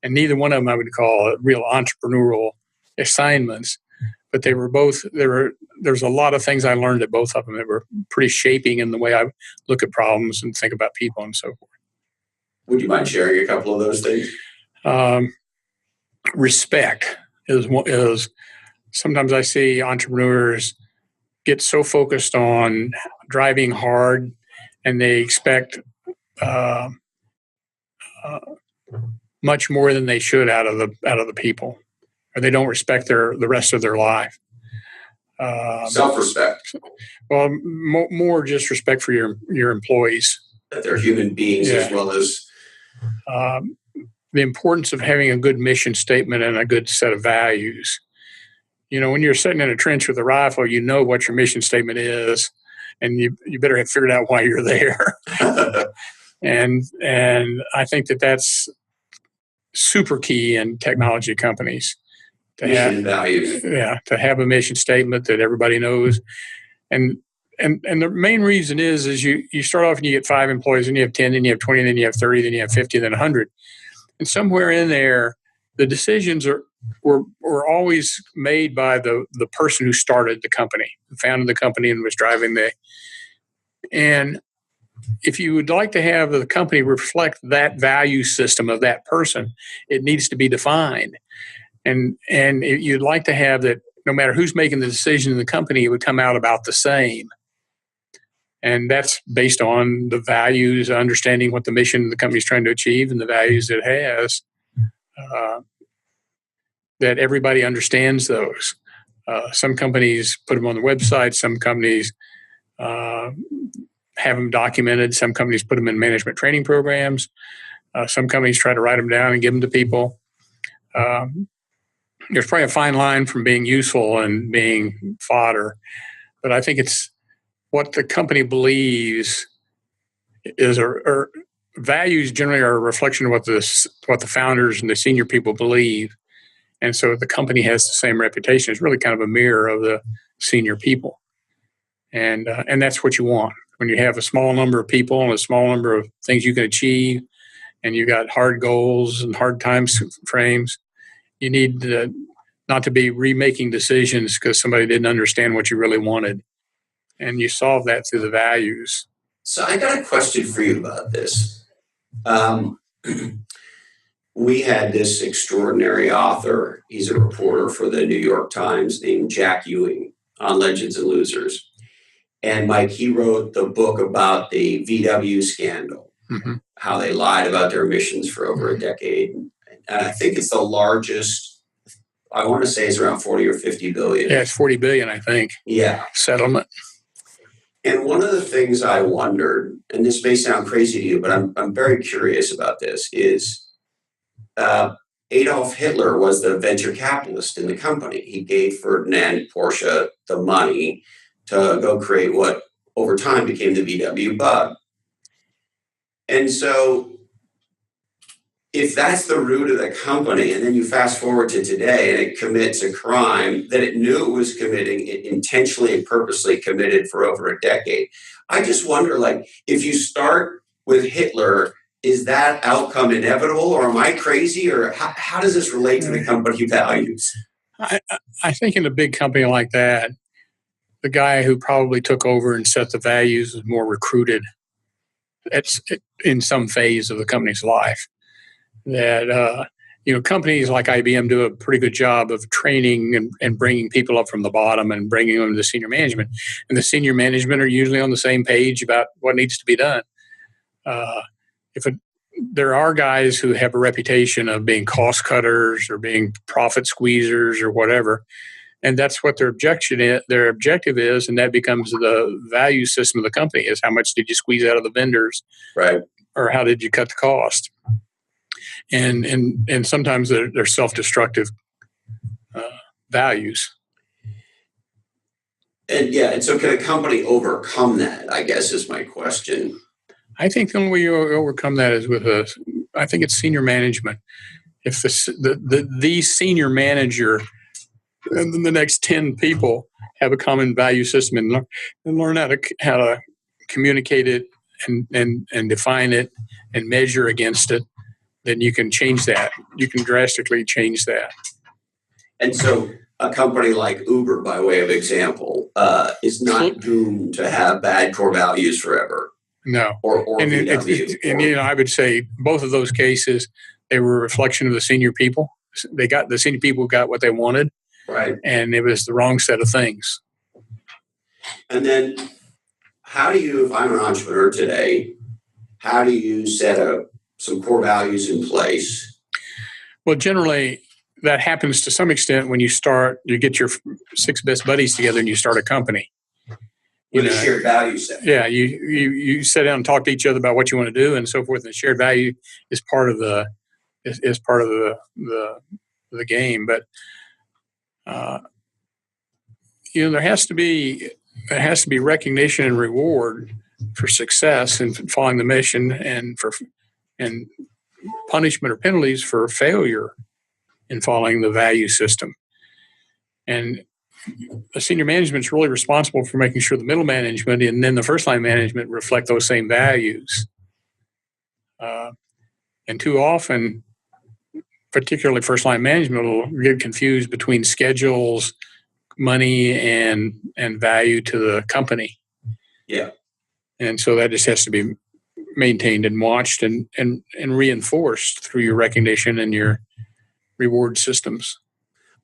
And neither one of them I would call real entrepreneurial assignments. But they were both, there's a lot of things I learned at both of them that were pretty shaping in the way I look at problems and think about people and so forth. Would you mind sharing a couple of those things? Respect is sometimes I see entrepreneurs get so focused on driving hard, and they expect much more than they should out of the people, or they don't respect the rest of their life. Self-respect. Well, more just respect for your employees. That they're human beings, as well as the importance of having a good mission statement and a good set of values. When you're sitting in a trench with a rifle, you know what your mission statement is, and you better have figured out why you're there. and I think that's super key in technology companies. Mission values. Yeah, to have a mission statement that everybody knows. And the main reason is you start off and you get 5 employees, and you have 10, then you have 20, then you have 30, then you have 50, then 100. And somewhere in there, the decisions were always made by the person who started the company, who founded the company and was driving and if you would like to have the company reflect that value system of that person, it needs to be defined. And you'd like to have that no matter who's making the decision in the company, it would come out about the same. And that's based on the values, understanding what the mission the company is trying to achieve and the values it has. that everybody understands those. Some companies put them on the website. Some companies have them documented. Some companies put them in management training programs. Some companies try to write them down and give them to people. There's probably a fine line from being useful and being fodder, but I think it's what the company believes is, or values generally are a reflection of what the founders and the senior people believe, and so the company has the same reputation. It's really kind of a mirror of the senior people, and that's what you want when you have a small number of people and a small number of things you can achieve, and you got hard goals and hard time frames. You need not to be remaking decisions because somebody didn't understand what you really wanted. And you solve that through the values. So I got a question for you about this. We had this extraordinary author. He's a reporter for the New York Times named Jack Ewing on Legends and Losers. And Mike, he wrote the book about the VW scandal, how they lied about their emissions for over a decade. And I think it's the largest, I want to say it's around 40 or 50 billion. Yeah, it's 40 billion, I think. Yeah. Settlement. And one of the things I wondered, and this may sound crazy to you, but I'm very curious about this, is Adolf Hitler was the venture capitalist in the company. He gave Ferdinand Porsche the money to go create what over time became the VW Bug. And so if that's the root of the company, and then you fast forward to today and it commits a crime that it knew it was committing, it intentionally and purposely committed for over a decade, I just wonder, like, if you start with Hitler, is that outcome inevitable, or am I crazy, or how does this relate to the company values? I think in a big company like that, the guy who probably took over and set the values was more recruited in some phase of the company's life. That companies like IBM do a pretty good job of training and bringing people up from the bottom and bringing them to senior management. And the senior management are usually on the same page about what needs to be done. There are guys who have a reputation of being cost cutters or being profit squeezers or whatever, and that's what their objective is, and that becomes the value system of the company: is how much did you squeeze out of the vendors, right, or how did you cut the cost? And sometimes they're self-destructive values. And so can a company overcome that, I guess, is my question. I think the only way you overcome that is with I think it's senior management. If the senior manager and then the next 10 people have a common value system and learn how to communicate it and define it and measure against it, then you can change that. You can drastically change that. And so a company like Uber, by way of example, is not doomed to have bad core values forever. No. Or VW. I would say both of those cases, they were a reflection of the senior people. The senior people got what they wanted. Right. And it was the wrong set of things. And then how do you, if I'm an entrepreneur today, how do you set some core values in place? Well, generally, that happens to some extent when you get your 6 best buddies together and you start a company. With a shared value set. Yeah, you sit down and talk to each other about what you want to do and so forth. And the shared value is part of the game. But there has to be recognition and reward for success in following the mission, and punishment or penalties for failure in following the value system. And the senior management is really responsible for making sure the middle management and then the first line management reflect those same values. And too often, particularly first line management, will get confused between schedules, money, and value to the company. Yeah. And so that just has to be maintained and watched and reinforced through your recognition and your reward systems.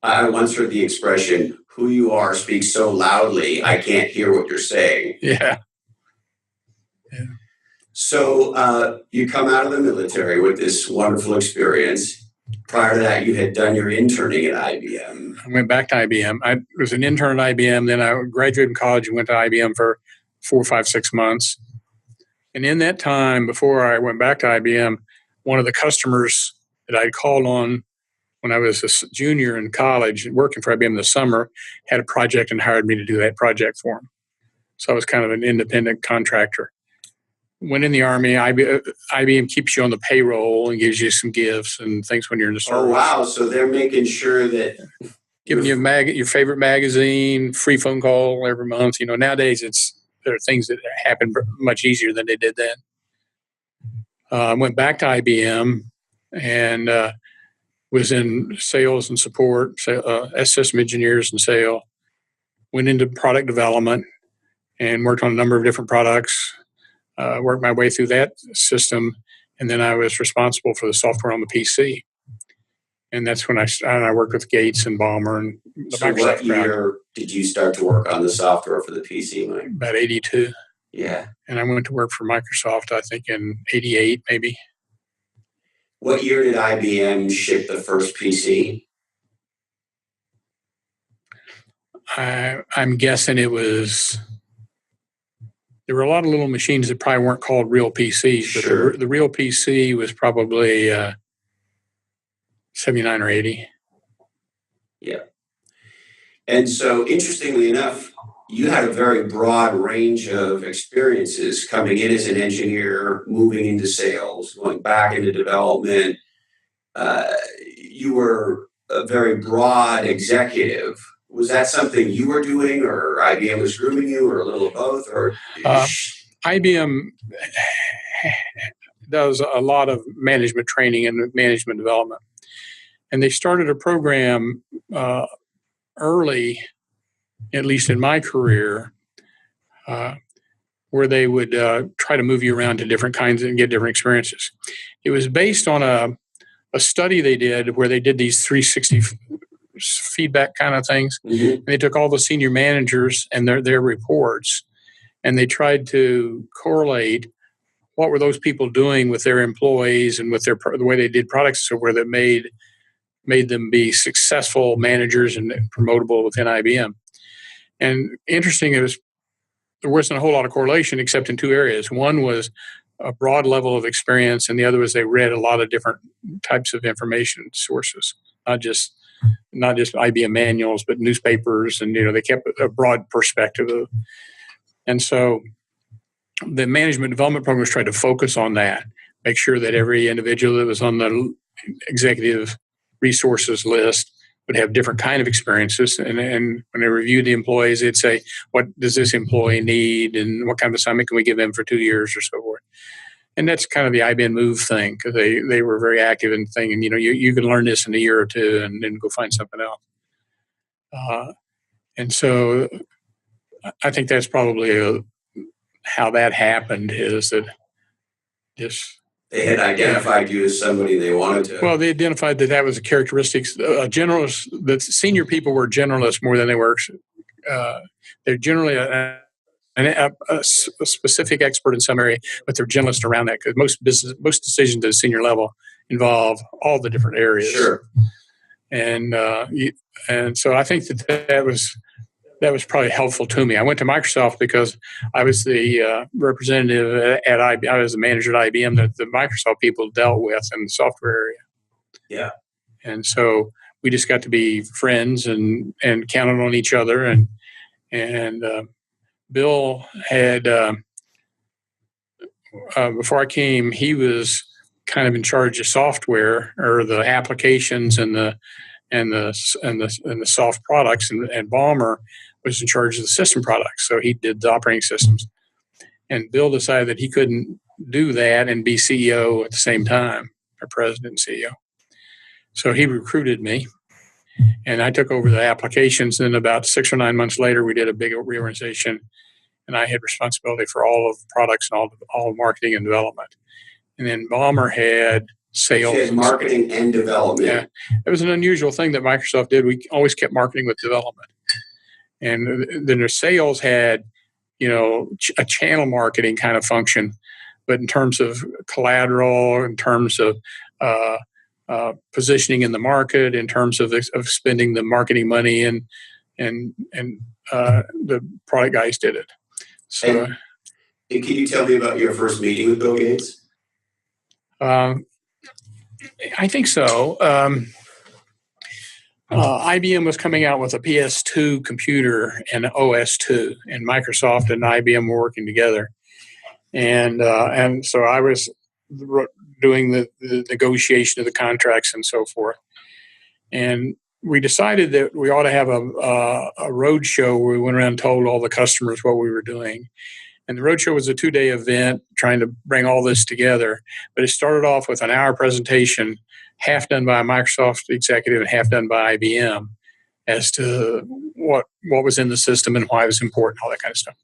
I once heard the expression, "Who you are speaks so loudly, I can't hear what you're saying." Yeah. So you come out of the military with this wonderful experience. Prior to that, you had done your interning at IBM. I went back to IBM. I was an intern at IBM. Then I graduated from college and went to IBM for 4, 5, 6 months. And in that time, before I went back to IBM, one of the customers that I'd called on when I was a junior in college, working for IBM in the summer, had a project and hired me to do that project for him. So I was kind of an independent contractor. When in the Army, IBM keeps you on the payroll and gives you some gifts and things when you're in the service. Oh, wow. So they're making sure that... Giving you your favorite magazine, free phone call every month. Nowadays there are things that happen much easier than they did then. I went back to IBM and was in sales and support, as system engineers and sales. Went into product development and worked on a number of different products. Worked my way through that system, and then I was responsible for the software on the PC. And that's when I worked with Gates and Ballmer and the So Microsoft what year did you start to work on the software for the PC, Mike? About 82. Yeah. And I went to work for Microsoft, I think, in 88, maybe. What year did IBM ship the first PC? I'm guessing it was... There were a lot of little machines that probably weren't called real PCs, but Sure. the real PC was probably 79 or 80. Yeah. And so, interestingly enough, you had a very broad range of experiences coming in as an engineer, moving into sales, going back into development. You were a very broad executive. Was that something you were doing, or IBM was grooming you, or a little of both? Or IBM does a lot of management training and management development. And they started a program early, at least in my career, where they would try to move you around to different kinds and get different experiences. It was based on a study they did where they did these 360 feedback kind of things. Mm-hmm. And they took all the senior managers and their reports, and they tried to correlate what were those people doing with their employees and with the way they did products so where that made them be successful managers and promotable within IBM. And interesting, there wasn't a whole lot of correlation except in two areas. One was a broad level of experience, and the other was they read a lot of different types of information sources, not just IBM manuals, but newspapers, and they kept a broad perspective. And so the management development programs tried to focus on that, make sure that every individual that was on the executive resources list would have different kind of experiences. And when they reviewed the employees, they'd say, what does this employee need, and what kind of assignment can we give them for 2 years or so forth. And that's kind of the IBM move thing, because they were very active in thinking, you can learn this in a year or two and then go find something else. And so I think that's probably how that happened, is that they had identified you as somebody they wanted to. Well, they identified that was a characteristic. Generalists, the senior people were generalists more than they were. They're generally a specific expert in some area, but they're generalists around that, because most decisions at a senior level involve all the different areas. Sure. And so I think that was probably helpful to me. I went to Microsoft because I was the representative at IBM. I was the manager at IBM that the Microsoft people dealt with in the software area. Yeah. And so we just got to be friends and counted on each other. And Bill had, before I came, he was kind of in charge of software, or the applications and the soft products, and Ballmer was in charge of the system products. So he did the operating systems. And Bill decided that he couldn't do that and be CEO at the same time, or president and CEO. So he recruited me, and I took over the applications. And about 6 or 9 months later, we did a big reorganization, and I had responsibility for all of the products and all marketing and development. And then Ballmer had sales. She had marketing and development. Yeah, it was an unusual thing that Microsoft did. We always kept marketing with development. And then their sales had, a channel marketing kind of function, but in terms of collateral, in terms of positioning in the market in terms of spending the marketing money, and the product guys did it. So, and can you tell me about your first meeting with Bill Gates? I think so. IBM was coming out with a PS2 computer and OS2, and Microsoft and IBM were working together. And so I was doing the negotiation of the contracts and so forth. And we decided that we ought to have a road show where we went around and told all the customers what we were doing. And the roadshow was a 2-day event trying to bring all this together. But it started off with an hour presentation, half done by a Microsoft executive and half done by IBM, as to what was in the system and why it was important, all that kind of stuff.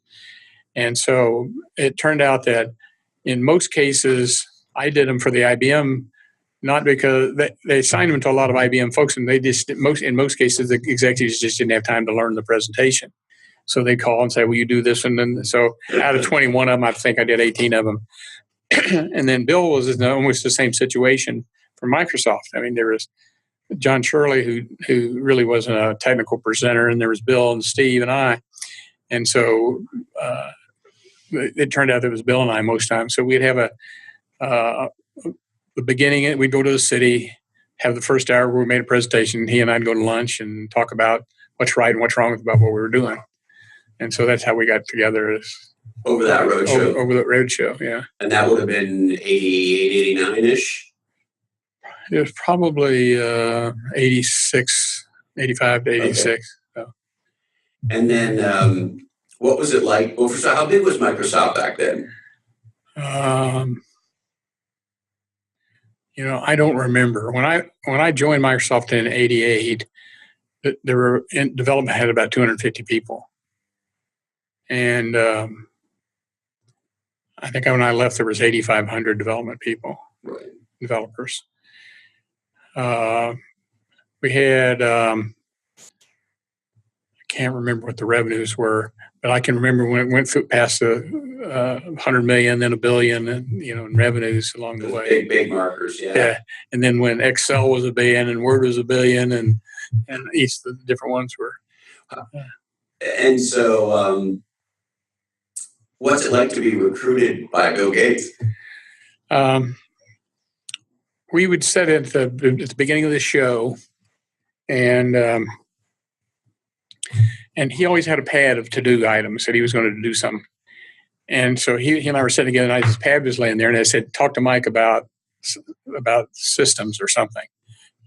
And so it turned out that in most cases, I did them for the IBM, not because they assigned them to a lot of IBM folks, and they just in most cases the executives just didn't have time to learn the presentation. So they call and say, "Will you do this?" And then so out of 21 of them, I think I did 18 of them. And then Bill was in almost the same situation for Microsoft. I mean, there was John Shirley, who really wasn't a technical presenter, and there was Bill and Steve and I. And so it turned out that it was Bill and I most times. So we'd have the beginning, we'd go to the city, have the first hour where we made a presentation. He and I'd go to lunch and talk about what's right and what's wrong about what we were doing. And so that's how we got together. Over that road show? Over the road show, yeah. And that would have been 88, 89-ish? It was probably 86, 85 to 86. Okay. So. And then what was it like? Well, first of all, how big was Microsoft back then? I don't remember. When I joined Microsoft in 88, there were in development had about 250 people. And I think when I left, there was 8,500 development people, right. Developers. We had, I can't remember what the revenues were, but I can remember when it went through past the 100 million, then $1 billion, and in revenues along the way. Big markers, yeah. Yeah, and then when Excel was $1 billion and Word was $1 billion, and each of the different ones were. And so, what's it like to be recruited by Bill Gates? We would sit at the beginning of the show, and he always had a pad of to-do items that he was going to do something. And so he and I were sitting together, and his pad was laying there, and I said, "Talk to Mike about systems or something."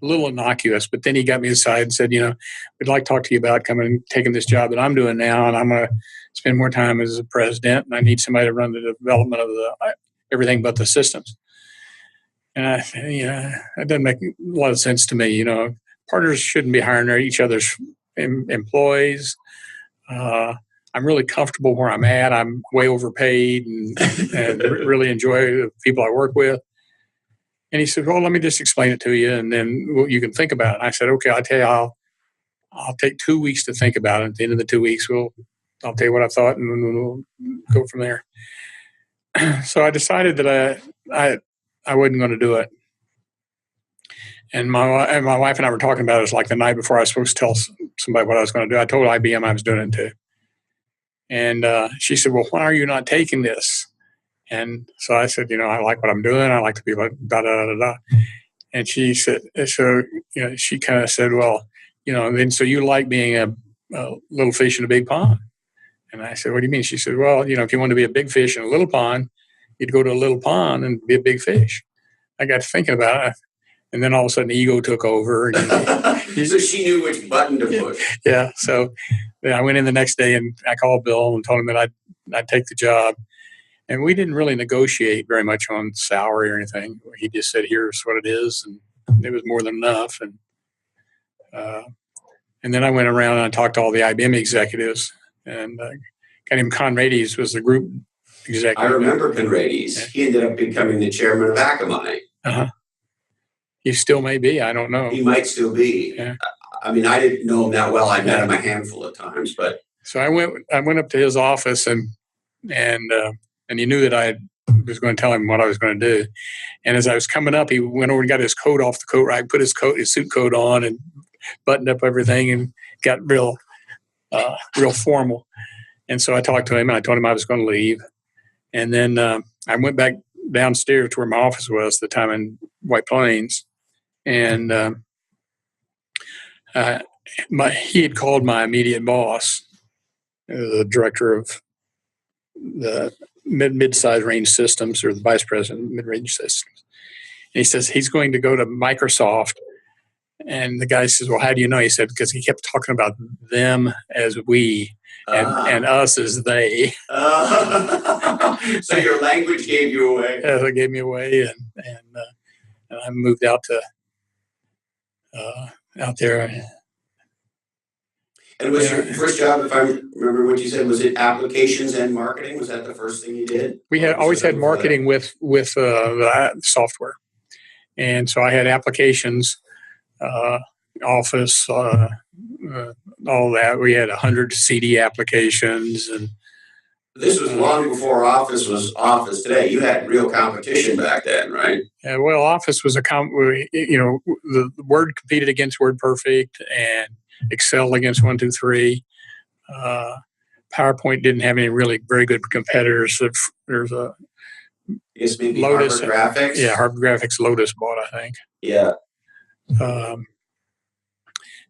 A little innocuous, but then he got me aside and said, "We'd like to talk to you about coming and taking this job that I'm doing now, and I'm going to spend more time as a president, and I need somebody to run the development of everything but the systems." And I said, that doesn't make a lot of sense to me. Partners shouldn't be hiring each other's employees. I'm really comfortable where I'm at. I'm way overpaid and really enjoy the people I work with. And he said, "Well, let me just explain it to you, and then you can think about it." And I said, "Okay, I'll tell you, I'll take 2 weeks to think about it. At the end of the 2 weeks, I'll tell you what I thought, and we'll go from there." So I decided that I wasn't going to do it. And my wife and I were talking about it. It was like the night before I was supposed to tell somebody what I was going to do. I told IBM I was doing it too. And she said, "Well, why are you not taking this?" And so I said, "I like what I'm doing. I like to be like da-da-da-da-da." And she said, she kind of said, "Well, then so you like being a little fish in a big pond?" And I said, "What do you mean?" She said, "Well, if you want to be a big fish in a little pond, you'd go to a little pond and be a big fish." I got to thinking about it. And then all of a sudden, ego took over. So she knew which button to push. Yeah. So I went in the next day and I called Bill and told him that I'd take the job. And we didn't really negotiate very much on salary or anything. He just said, "Here's what it is," and it was more than enough. And then I went around and I talked to all the IBM executives, and a guy named Conrades was the group executive. I remember Conrades. Yeah. He ended up becoming the chairman of Akamai. Uh-huh. He still may be. I don't know. He might still be. Yeah. I mean, I didn't know him that well. I met him a handful of times, but so I went up to his office and he knew that I had was going to tell him what I was going to do. And as I was coming up, he went over and got his coat off the coat rack, put his suit coat on, and buttoned up everything, and got real formal. And so I talked to him, and I told him I was going to leave. And then I went back downstairs to where my office was at the time in White Plains, and he had called my immediate boss, the director of the mid-size range systems, or the vice president of mid-range systems. And he says he's going to go to Microsoft. And the guy says, well, how do you know? He said, because he kept talking about them as we and us as they. So your language gave you away. Yeah, it gave me away. And I moved out there. And was your first job, if I remember what you said, was it applications and marketing? Was that the first thing you did? We had always had marketing with the software. And so I had applications, Office, all that. We had 100 CD applications. And this was long before Office was Office today. You had real competition back then, right? Well, Office was the Word competed against WordPerfect, and Excel against 123. PowerPoint didn't have any really very good competitors. There's a maybe Lotus Harvard Graphics. Yeah, Harvard Graphics. Lotus bought, I think. Yeah.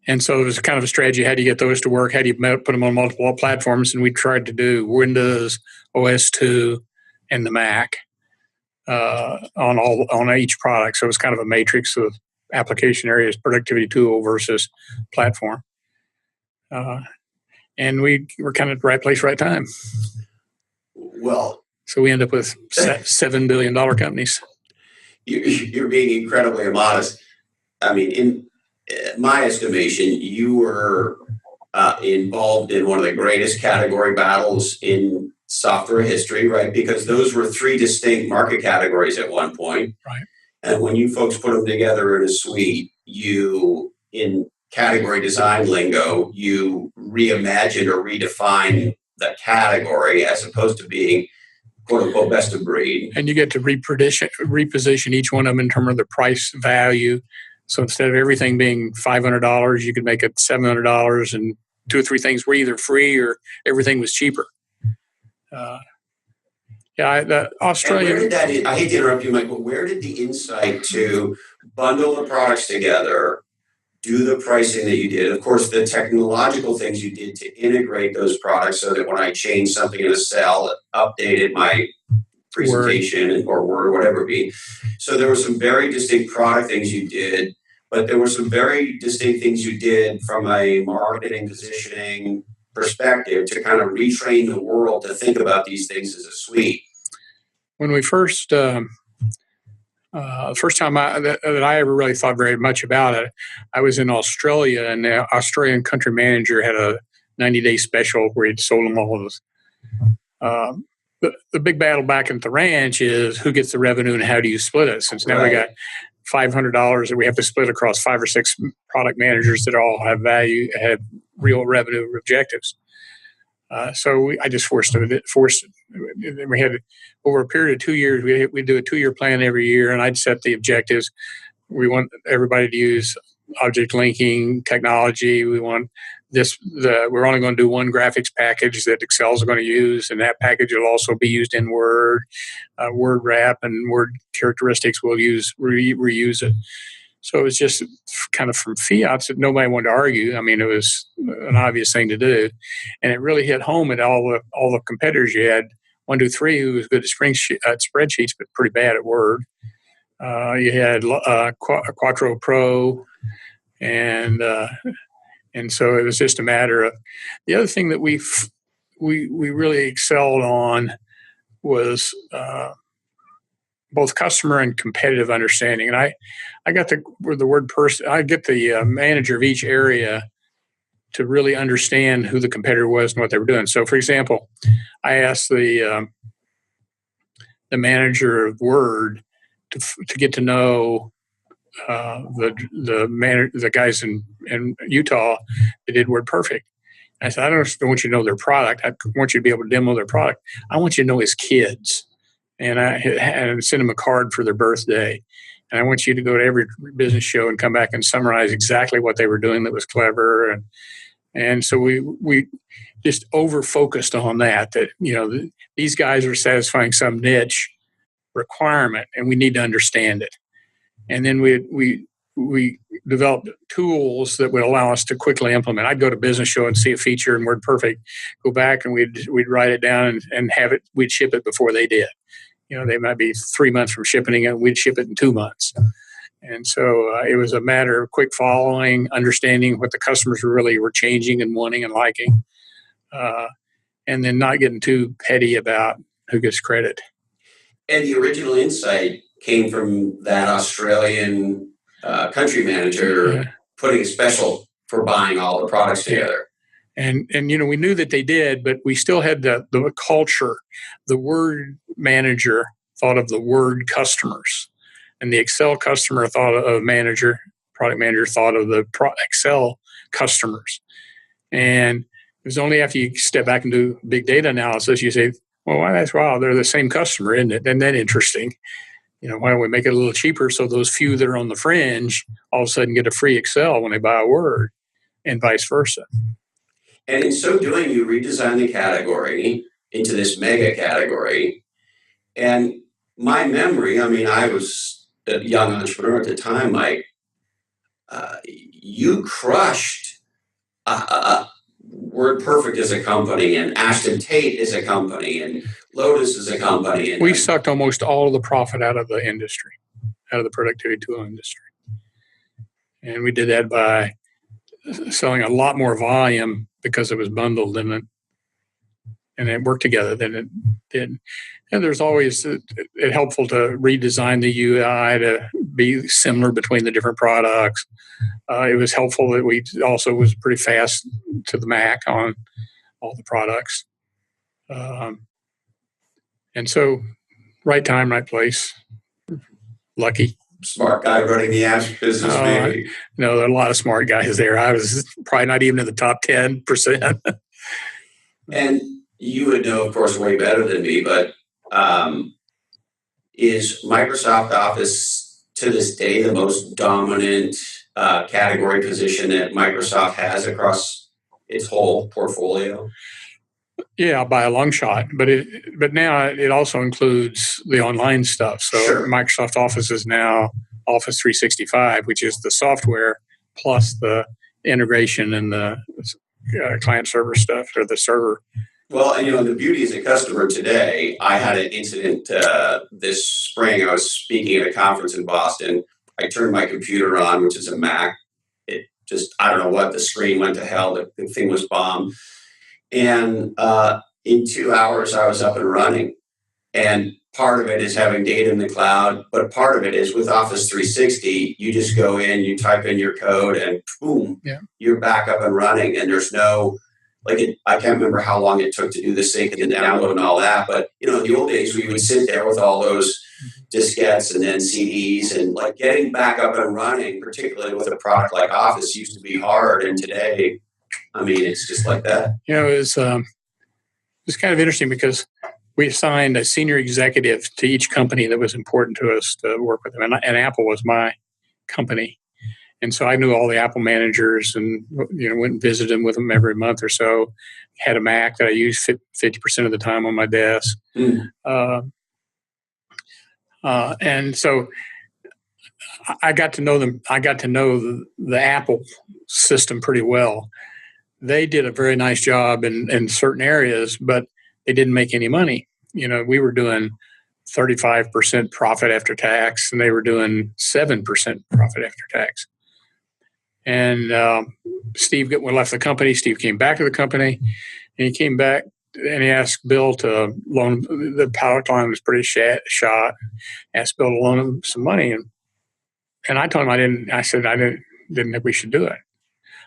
And so it was kind of a strategy. How do you get those to work? How do you put them on multiple platforms? And we tried to do Windows, OS2, and the Mac on each product. So it was kind of a matrix of application areas, productivity tool versus platform. And we were kind of at the right place, right time. Well, so we end up with $7 billion companies. You're being incredibly modest. I mean, in my estimation, you were involved in one of the greatest category battles in software history, right? Because those were three distinct market categories at one point. Right. And when you folks put them together in a suite, in category design lingo, you reimagine or redefine the category as opposed to being quote unquote best of breed. And you get to reposition each one of them in terms of the price value. So instead of everything being $500, you could make it $700, and two or three things were either free or everything was cheaper. Australia. I hate to interrupt you, Mike, but where did the insight to bundle the products together, do the pricing that you did, of course, the technological things you did to integrate those products so that when I changed something in a cell, it updated my presentation or Word or whatever it be. So there were some very distinct product things you did, but there were some very distinct things you did from a marketing positioning perspective to kind of retrain the world to think about these things as a suite. When we first, first time that I ever really thought very much about it, I was in Australia, and the Australian country manager had a 90-day special where he'd sold them all of those. The big battle back at the ranch is who gets the revenue and how do you split it? Since now we got $500 that we have to split across 5 or 6 product managers that all have value, have real revenue objectives. So I just forced it. We had, over a period of 2 years, we do a 2-year plan every year, and I'd set the objectives. We want everybody to use object linking technology. We want we're only going to do one graphics package that Excel's going to use, and that package will also be used in Word. Word wrap and Word characteristics will reuse it. So it was just kind of from fiat that nobody wanted to argue. I mean, it was an obvious thing to do, and it really hit home at all the competitors. You had 123 who was good at spreadsheets, but pretty bad at Word. You had Quattro Pro, and so it was just a matter of the other thing that we really excelled on was both customer and competitive understanding. And I got the word person. I get the manager of each area to really understand who the competitor was and what they were doing. So, for example, I asked the manager of Word to get to know the guys in Utah that did WordPerfect. I said, I don't want you to know their product. I want you to be able to demo their product. I want you to know his kids. and I sent them a card for their birthday. And I want you to go to every business show and come back and summarize exactly what they were doing that was clever. And so we just over focused on that these guys are satisfying some niche requirement, and we need to understand it. And then we developed tools that would allow us to quickly implement. I'd go to business show and see a feature in WordPerfect, go back and we'd write it down and have it. We'd ship it before they did. They might be 3 months from shipping it, and we'd ship it in 2 months. And so it was a matter of quick following, understanding what the customers really were changing and wanting and liking, and then not getting too petty about who gets credit. And the original insight came from that Australian country manager putting a special for buying all the products together. And we knew that they did, but we still had the culture. The Word manager thought of the Word customers, and the Excel customer thought of product manager thought of the Excel customers. And it was only after you step back and do big data analysis, you say, well, that's wow, they're the same customer, isn't it? Isn't that interesting? Why don't we make it a little cheaper so those few that are on the fringe all of a sudden get a free Excel when they buy a Word, and vice versa. And in so doing, you redesign the category into this mega category. And my memory, I was a young entrepreneur at the time, Mike, you crushed WordPerfect as a company, and Ashton Tate is a company, and Lotus is a company. We sucked almost all of the profit out of the industry, out of the productivity tool industry. And we did that by selling a lot more volume because it was bundled and it worked together than it did. And there's always it helpful to redesign the UI to be similar between the different products. It was helpful that we also was pretty fast to the Mac on all the products. And so right time, right place. Lucky. Smart guy running the apps business, maybe. There are a lot of smart guys there. I was probably not even in the top 10%. And you would know, of course, way better than me, but is Microsoft Office to this day the most dominant category position that Microsoft has across its whole portfolio? Yeah, by a long shot. But now it also includes the online stuff. So sure. Microsoft Office is now Office 365, which is the software plus the integration and the client server stuff, or the server. Well, and the beauty as a customer today, I had an incident this spring. I was speaking at a conference in Boston. I turned my computer on, which is a Mac. It just, I don't know what, the screen went to hell. The thing was bombed. And in 2 hours, I was up and running. And part of it is having data in the cloud, but part of it is with Office 360, you just go in, you type in your code, and boom, you're back up and running. And there's no, I can't remember how long it took to do the sync and the download and all that. But, in the old days, we would sit there with all those diskettes and then CDs, and getting back up and running, particularly with a product like Office, used to be hard. And today, it's just like that. It was kind of interesting because we assigned a senior executive to each company that was important to us to work with them. And Apple was my company. And so I knew all the Apple managers and, went and visited them with them every month or so. Had a Mac that I used 50% of the time on my desk. And so I got to know them. I got to know the Apple system pretty well. They did a very nice job in certain areas, but they didn't make any money. We were doing 35% profit after tax, and they were doing 7% profit after tax. And Steve left the company. Steve came back to the company, and he came back and he asked Bill to loan. The power line was pretty shot. Asked Bill to loan him some money, and I told him I said I didn't think we should do it.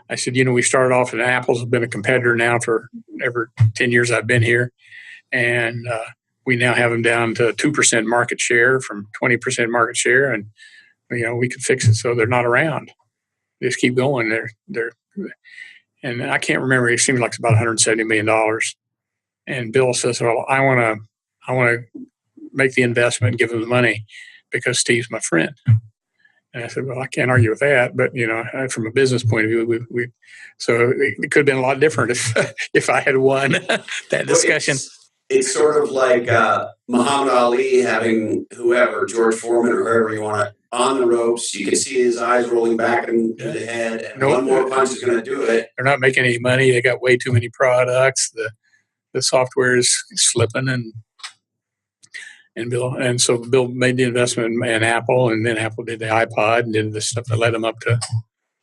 I said, we started off, and Apple's been a competitor now for every 10 years I've been here. And we now have them down to 2% market share from 20% market share. And, we could fix it so they're not around. Just keep going. And I can't remember. It seems like it's about $170 million. And Bill says, well, I want to make the investment and give them the money because Steve's my friend. And I said, well, I can't argue with that. But, from a business point of view, so it could have been a lot different if I had won that discussion. It's sort of like Muhammad Ali having whoever, George Foreman or whoever you want, on the ropes. You can see his eyes rolling back into the head, and one more punch is going to do it. They're not making any money. They got way too many products. The software is slipping, and so Bill made the investment in Apple, and then Apple did the iPod and did the stuff that led them up to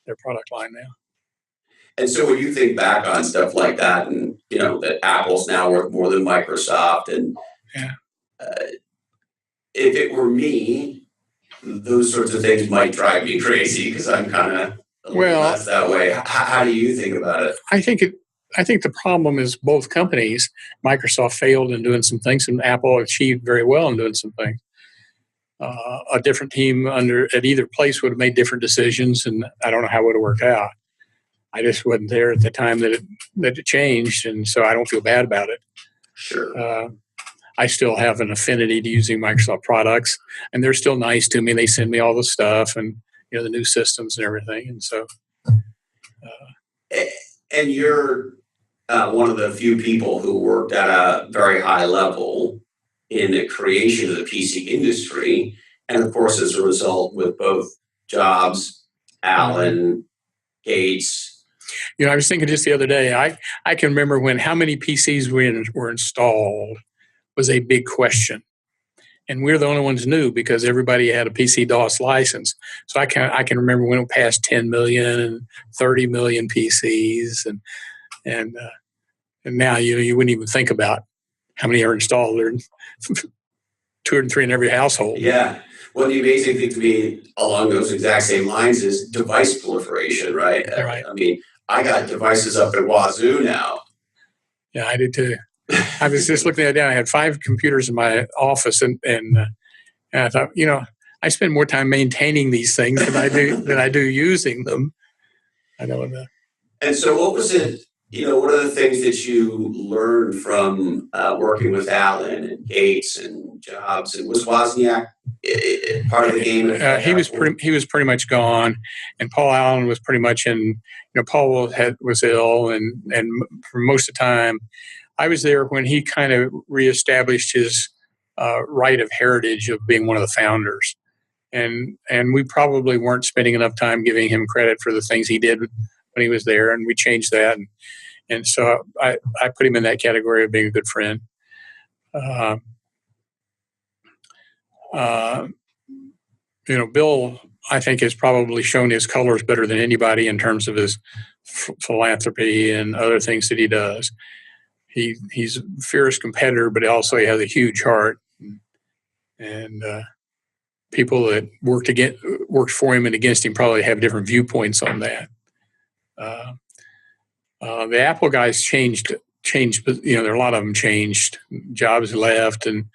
their product line now. And so when you think back on stuff like that, and that Apple's now worth more than Microsoft, and if it were me, those sorts of things might drive me crazy because I'm kind of less that way. How do you think about it? I think the problem is both companies. Microsoft failed in doing some things, and Apple achieved very well in doing some things. A different team at either place would have made different decisions, and I don't know how it would have worked out. I just wasn't there at the time that it changed, and so I don't feel bad about it. Sure. I still have an affinity to using Microsoft products, and they're still nice to me. They send me all the stuff and the new systems and everything, and so. And you're one of the few people who worked at a very high level in the creation of the PC industry, and of course, as a result, with both Jobs, Allen, Gates. I was thinking just the other day, I can remember when how many PCs were installed was a big question. And we're the only ones new because everybody had a PC DOS license. So I can remember when it passed 10 million and 30 million PCs. And now, you wouldn't even think about how many are installed. There are 2 or 3 in every household. Yeah. Well, the amazing thing to me along those exact same lines is device proliferation, right? Right. I mean, I got devices up at Wazoo now. Yeah, I did too. I was just looking at it. I had 5 computers in my office, and I thought, I spend more time maintaining these things than I do using them. I don't know. And so, what was it? What are the things that you learned from working with Allen and Gates and Jobs? And was Wozniak part of the game? He was pretty much gone, and Paul Allen was pretty much in. Paul was ill, and for most of the time, I was there when he kind of reestablished his right of heritage of being one of the founders, and we probably weren't spending enough time giving him credit for the things he did when he was there, and we changed that, and so I put him in that category of being a good friend. Bill, I think, has probably shown his colors better than anybody in terms of his philanthropy and other things that he does. He's a fierce competitor, but also he has a huge heart. And people that worked for him and against him probably have different viewpoints on that. The Apple guys changed. There are a lot of them changed. Jobs left, and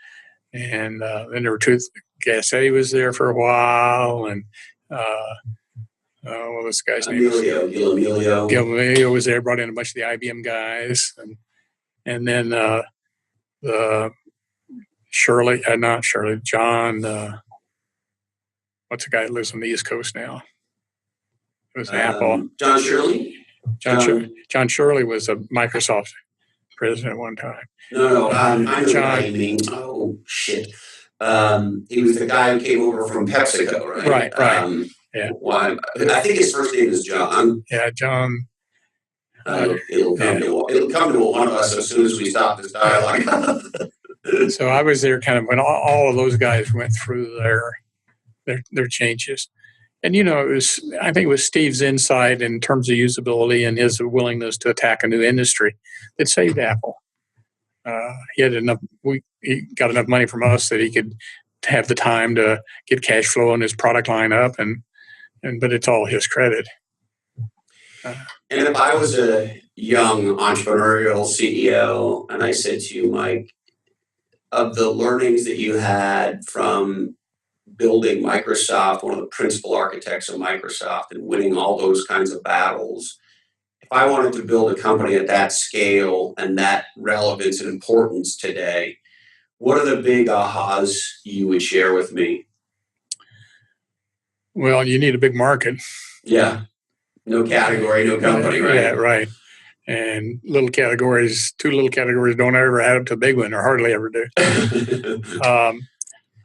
then there were 2. Gasset was there for a while, and this guy's name? Gil Amelio. Gil Amelio was there. Brought in a bunch of the IBM guys, and then John. What's the guy that lives on the East Coast now? It was Apple. John Shirley. John Shirley was a Microsoft president at one time. No, I know John. I mean, oh shit. He was the guy who came over from PepsiCo, right? Right. Yeah. I think his first name is John. Yeah, John. It'll come to one of us as soon as we stop this dialogue. So I was there kind of when all of those guys went through their changes. And, I think it was Steve's insight in terms of usability and his willingness to attack a new industry that saved Apple. He got enough money from us that he could have the time to get cash flow on his product line up, but it's all his credit. And if I was a young entrepreneurial CEO and I said to you, Mike, of the learnings that you had from building Microsoft, one of the principal architects of Microsoft, and winning all those kinds of battles, if I wanted to build a company at that scale and that relevance and importance today, What are the big ahas you would share with me? Well, you need a big market. Yeah. No category, no company, right? Yeah, right. And little categories, two little categories don't ever add up to a big one, or hardly ever do. I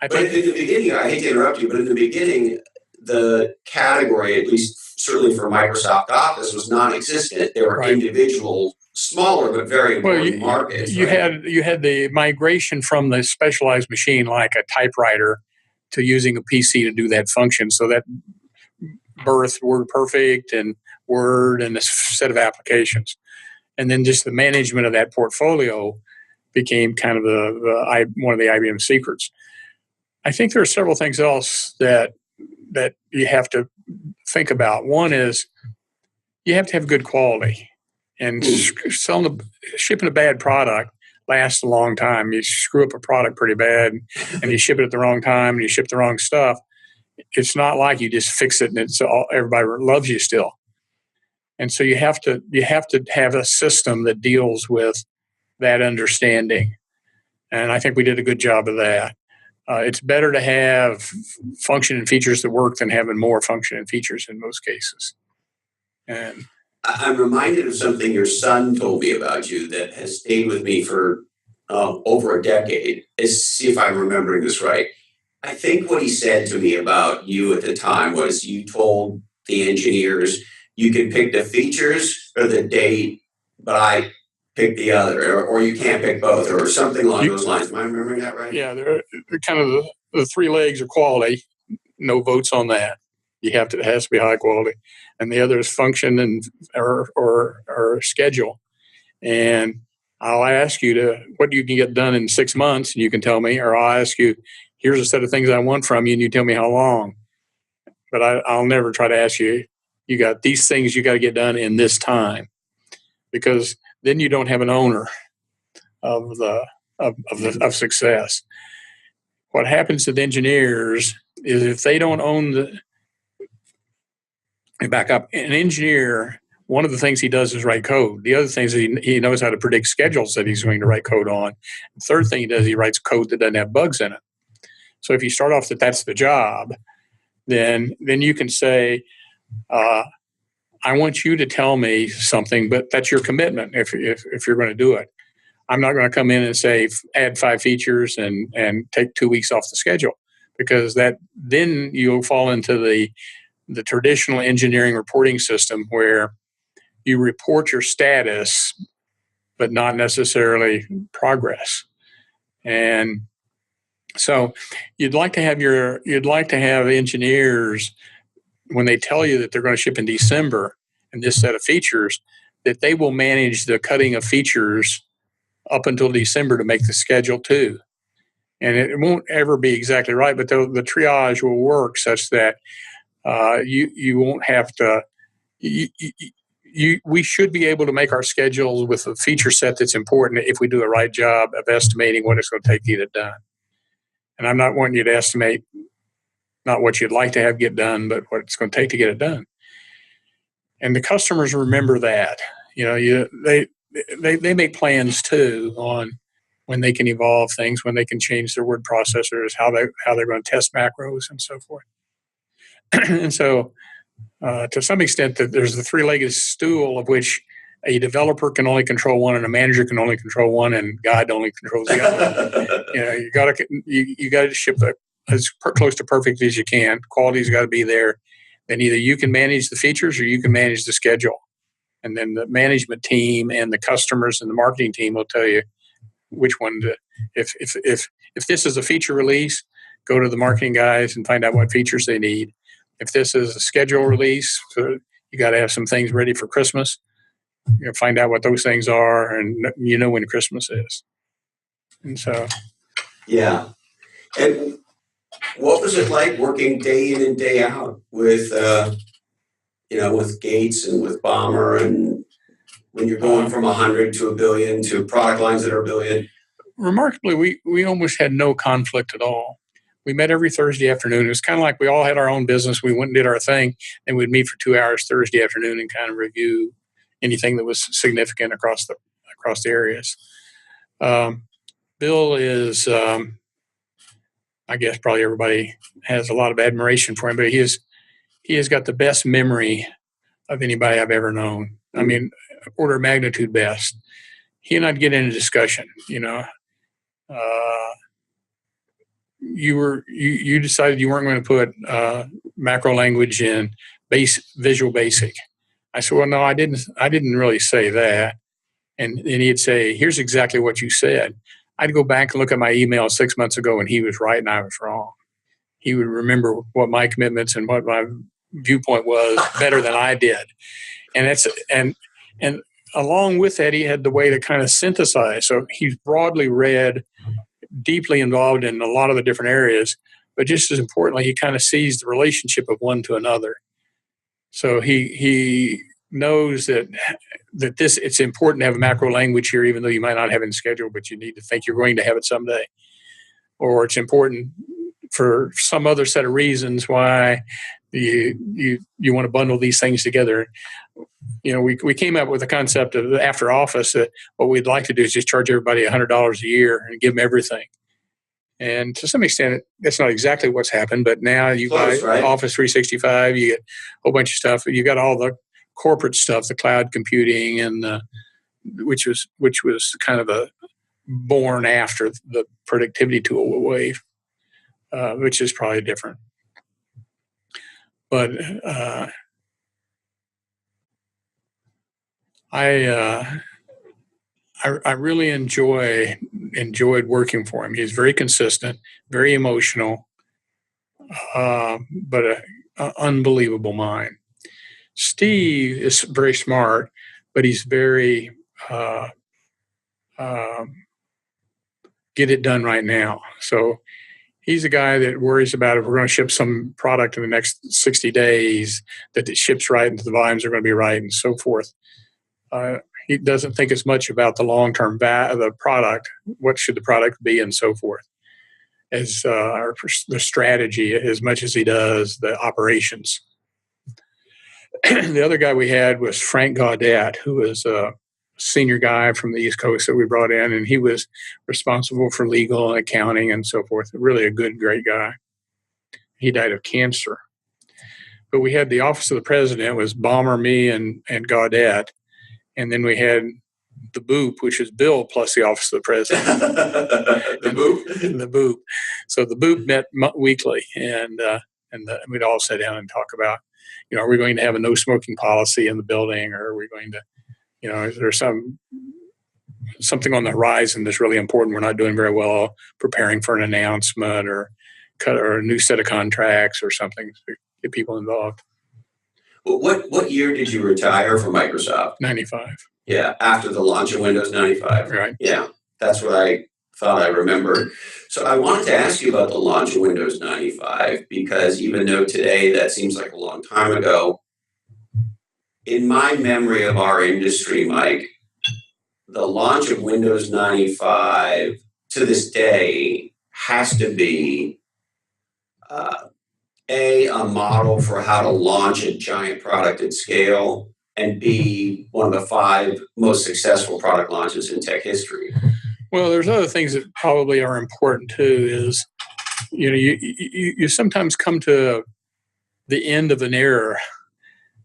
But think in the beginning, I hate to interrupt you, but in the beginning, the category, at least certainly for Microsoft Office, was non-existent. There were right. individual, smaller but very important markets. You had the migration from the specialized machine, like a typewriter, to using a PC to do that function. So that birthed WordPerfect and Word and a set of applications. And then just the management of that portfolio became kind of one of the IBM secrets. I think there are several things else that you have to think about. One is you have to have good quality, and shipping a bad product lasts a long time. You screw up a product pretty bad, and you ship it at the wrong time, and you ship the wrong stuff. It's not like you just fix it and everybody loves you still. And so you have to have a system that deals with that understanding. And I think we did a good job of that. It's better to have function and features that work than having more function and features in most cases. And I'm reminded of something your son told me about you that has stayed with me for over a decade. Let's see if I'm remembering this right. I think what he said to me about you at the time was you told the engineers you can pick the features or the date, but I pick the other, or you can't pick both, or something along those lines. Am I remembering that right? Yeah, they're kind of the three legs of quality. No votes on that. It has to be high quality, and the other is function and or schedule. And I'll ask you what you can get done in 6 months, and you can tell me, or I'll ask you, here's a set of things I want from you, and you tell me how long. But I'll never try to ask you, you got these things you got to get done in this time, because then you don't have an owner of success. What happens to the engineers is if they don't own back up, an engineer, one of the things he does is write code. The other thing is he knows how to predict schedules that he's going to write code on. The third thing he does, he writes code that doesn't have bugs in it. So if you start off that's the job, then you can say, I want you to tell me something, but that's your commitment if you're going to do it. I'm not going to come in and say add 5 features and take 2 weeks off the schedule, because then you'll fall into the traditional engineering reporting system where you report your status, but not necessarily progress. And so you'd like to have engineers, when they tell you that they're going to ship in December and this set of features, that they will manage the cutting of features up until December to make the schedule too. And it won't ever be exactly right, but the triage will work such that you won't have to. We should be able to make our schedules with a feature set that's important if we do a right job of estimating what it's going to take to get it done. And I'm not wanting you to estimate not what you'd like to have get done, but what it's going to take to get it done. And the customers remember that. They make plans too on when they can evolve things, when they can change their word processors, how they're going to test macros and so forth. And so, to some extent, that there's the three-legged stool of which a developer can only control one, and a manager can only control one, and God only controls the other. You got to ship as close to perfect as you can. Quality's got to be there. Then either you can manage the features or you can manage the schedule. And then the management team and the customers and the marketing team will tell you which one to. If this is a feature release, go to the marketing guys and find out what features they need. If this is a schedule release, so you got to have some things ready for Christmas. Find out what those things are, and when Christmas is. And so, yeah. And what was it like working day in and day out with Gates and with Bomber, and when you're going from 100 to 1 billion to product lines that are 1 billion? Remarkably, we almost had no conflict at all. We met every Thursday afternoon. It was kind of like we all had our own business. We went and did our thing, and we'd meet for 2 hours Thursday afternoon and kind of review anything that was significant across the areas. Bill is, I guess probably everybody has a lot of admiration for him, but he has got the best memory of anybody I've ever known. I mean, order of magnitude best. He and I'd get in a discussion, you decided you weren't going to put macro language in Visual Basic. I said, well, no, I didn't really say that. And he'd say, here's exactly what you said. I'd go back and look at my email 6 months ago, and he was right and I was wrong. He would remember what my commitments and what my viewpoint was better than I did. And along with that, he had the way to kind of synthesize. So he's broadly read, deeply involved in a lot of the different areas, but just as importantly, he kind of sees the relationship of one to another. So he knows that it's important to have a macro language here, even though you might not have it in schedule, but you need to think you're going to have it someday. Or it's important for some other set of reasons why you want to bundle these things together. We came up with the concept of after office that what we'd like to do is just charge everybody $100 a year and give them everything. And to some extent, that's not exactly what's happened, but now you buy Office 365, you get a whole bunch of stuff. You got all the corporate stuff, the cloud computing, and which was kind of born after the productivity tool wave, which is probably different. But I really enjoyed working for him. He's very consistent, very emotional, but an unbelievable mind. Steve is very smart, but he's very get it done right now. So he's a guy that worries about if we're going to ship some product in the next 60 days, that it ships right and the volumes are going to be right and so forth. He doesn't think as much about the long-term of the product, what should the product be and so forth, as the strategy as much as he does the operations. The other guy we had was Frank Gaudet, who was a senior guy from the East Coast that we brought in, and he was responsible for legal and accounting and so forth. Really a good, great guy. He died of cancer. But we had the Office of the President, was Balmer, me, and Gaudet. And then we had the BOOP, which is Bill plus the Office of the President. The BOOP? The BOOP. So the BOOP met weekly, and we'd all sit down and talk about, are we going to have a no smoking policy in the building, or are we going to, is there something on the horizon that's really important? We're not doing very well preparing for an announcement or a new set of contracts or something to get people involved. What year did you retire from Microsoft? 95. Yeah, after the launch of Windows 95. Right. Yeah, that's what I thought I remembered. So I wanted to ask you about the launch of Windows 95, because even though today that seems like a long time ago, in my memory of our industry, Mike, the launch of Windows 95 to this day has to be a model for how to launch a giant product at scale, and B, one of the 5 most successful product launches in tech history. Well, there's other things that probably are important too. Is you sometimes come to the end of an era,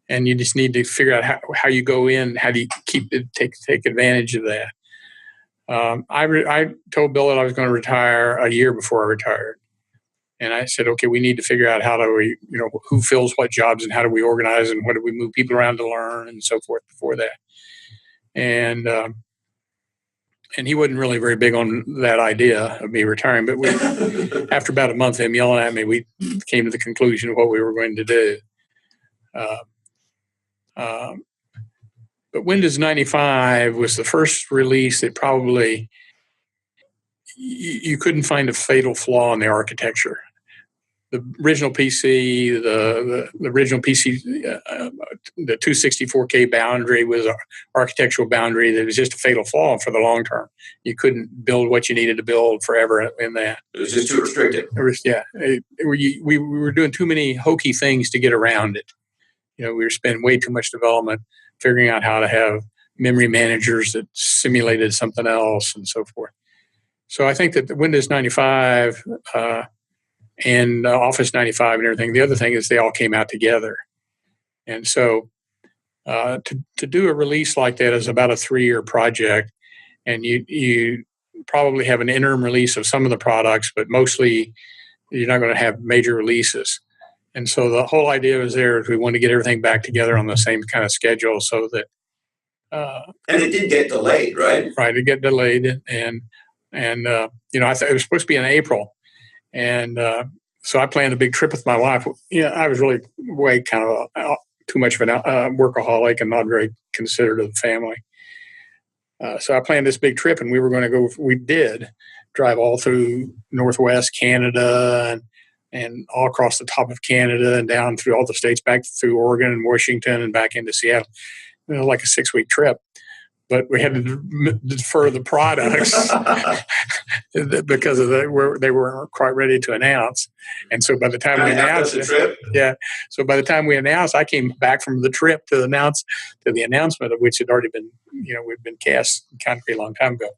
and you just need to figure out how you go in. How do you take advantage of that? I told Bill that I was going to retire a year before I retired. And I said, okay, we need to figure out how do we, who fills what jobs and how do we organize and what do we move people around to learn and so forth before that. And he wasn't really very big on that idea of me retiring. But after about a month of him yelling at me, we came to the conclusion of what we were going to do. But Windows 95 was the first release that probably you couldn't find a fatal flaw in the architecture. The original PC, the original PC, the 264K boundary was an architectural boundary that was just a fatal flaw for the long term. You couldn't build what you needed to build forever in that. It was just too restricted. We were doing too many hokey things to get around it. We were spending way too much development figuring out how to have memory managers that simulated something else and so forth. So I think that the Windows 95 and Office 95 and everything, the other thing is they all came out together. And so to do a release like that is about a 3-year project. And you probably have an interim release of some of the products, but mostly you're not going to have major releases. And so the whole idea was there is we want to get everything back together on the same kind of schedule so that and it did get delayed, right? Right, it get delayed, and I thought it was supposed to be in April, and so I planned a big trip with my wife. I was really way kind of too much of a workaholic and not very considerate of the family. So I planned this big trip, and we were going to go. We did drive all through Northwest Canada and all across the top of Canada and down through all the states, back through Oregon and Washington and back into Seattle. It was like a 6-week trip, but we had to defer the products because of they weren't quite ready to announce. And so by the time we announced the trip, so by the time we announced, I came back from the trip to the announcement of which had already been, we'd been cast in concrete a long time ago.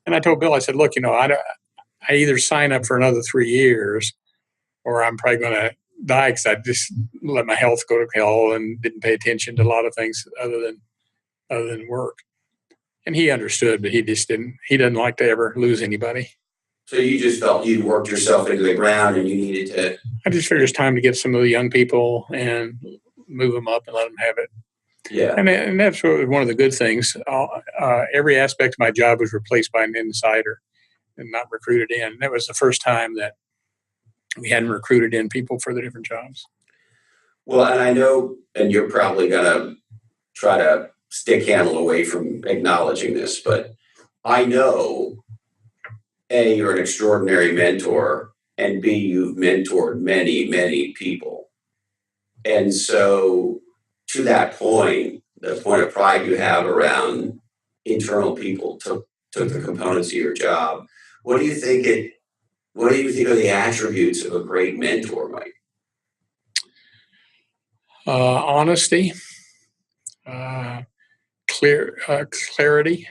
And I told Bill, I said, look, I either sign up for another 3 years, or I'm probably going to die because I just let my health go to hell and didn't pay attention to a lot of things other than work. And he understood, but he doesn't like to ever lose anybody. So you just felt you'd worked yourself into the ground and you needed to... I just figured it's time to get some of the young people and move them up and let them have it. Yeah. And that's one of the good things. Every aspect of my job was replaced by an insider and not recruited in. And that was the first time that we hadn't recruited in people for the different jobs. Well, and I know, and you're probably going to try to stick handle away from acknowledging this, but I know, A, you're an extraordinary mentor, and B, you've mentored many, many people. And so to that point, the point of pride you have around internal people took the components of your job. What do you think are the attributes of a great mentor, Mike? Honesty, clarity.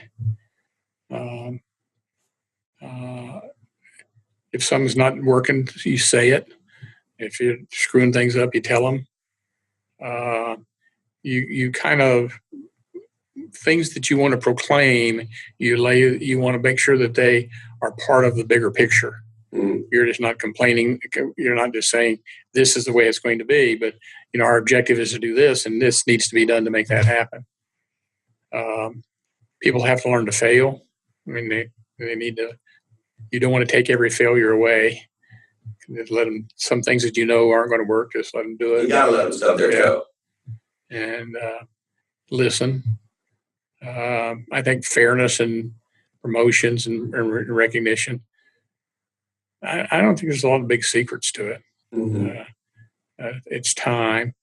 If something's not working, you say it. If you're screwing things up, you tell them. You kind of things that you want to proclaim. You want to make sure that they are part of the bigger picture. Mm. You're just not complaining. You're not just saying this is the way it's going to be, but our objective is to do this, and this needs to be done to make that happen. People have to learn to fail. I mean, they need to. You don't want to take every failure away. Let them. Some things that aren't going to work, just let them do it. You gotta let them stub their toe. And listen. I think fairness and promotions and recognition. I don't think there's a lot of big secrets to it. Mm-hmm. It's time.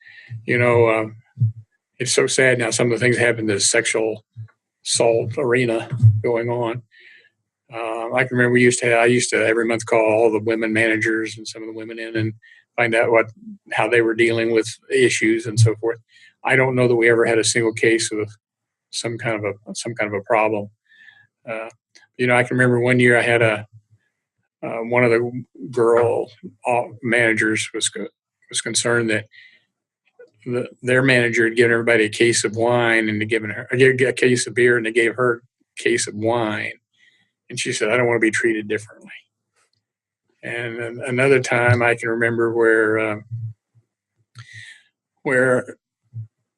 It's so sad now. Some of the things happen in the sexual assault arena going on. I can remember I used to every month call all the women managers and some of the women in and find out how they were dealing with issues and so forth. I don't know that we ever had a single case of some kind of a problem. I can remember one year I had one of the girl managers was concerned that their manager had given everybody a case of wine and given her a case of beer, and they gave her a case of wine. And she said, I don't want to be treated differently. And another time I can remember where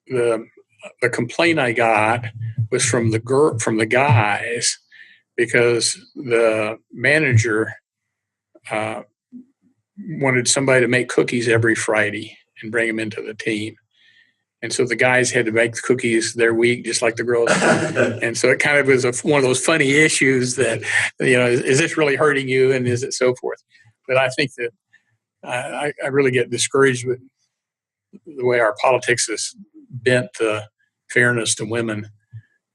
the complaint I got was from the guys, because the manager wanted somebody to make cookies every Friday and bring them into the team. And so the guys had to make the cookies their week, just like the girls. And so it kind of was one of those funny issues that, is this really hurting you, and is it so forth? But I think that I really get discouraged with the way our politics is bent fairness to women.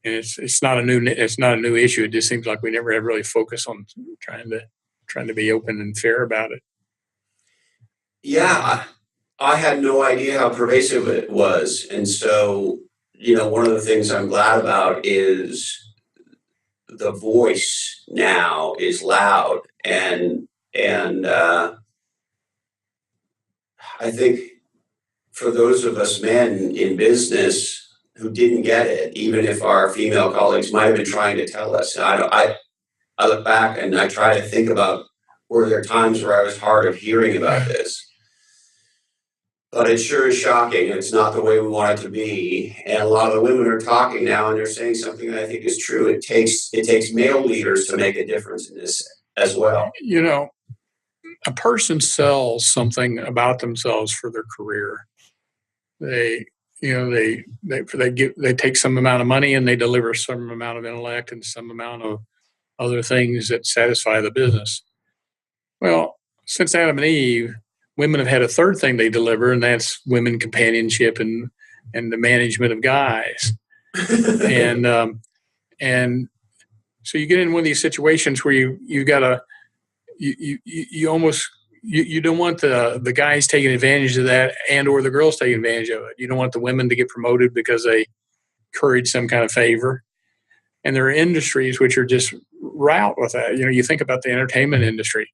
And it's not a new issue. It just seems like we never have really focused on trying to be open and fair about it. Yeah, I had no idea how pervasive it was. And so, one of the things I'm glad about is the voice now is loud, and I think for those of us men in business who didn't get it, even if our female colleagues might have been trying to tell us, I look back and I try to think about, were there times where I was hard of hearing about this? But it sure is shocking. It's not the way we want it to be. And a lot of the women are talking now, and they're saying something that I think is true. It takes male leaders to make a difference in this as well. You know, a person sells something about themselves for their career. They, they take some amount of money and they deliver some amount of intellect and some amount of other things that satisfy the business. Well, since Adam and Eve, women have had a third thing they deliver, and that's women companionship and the management of guys. and and so you get in one of these situations where you gotta you almost you don't want the guys taking advantage of that and or the girls taking advantage of it. You don't want the women to get promoted because they curried some kind of favor. And there are industries which are just route with that. You think about the entertainment industry.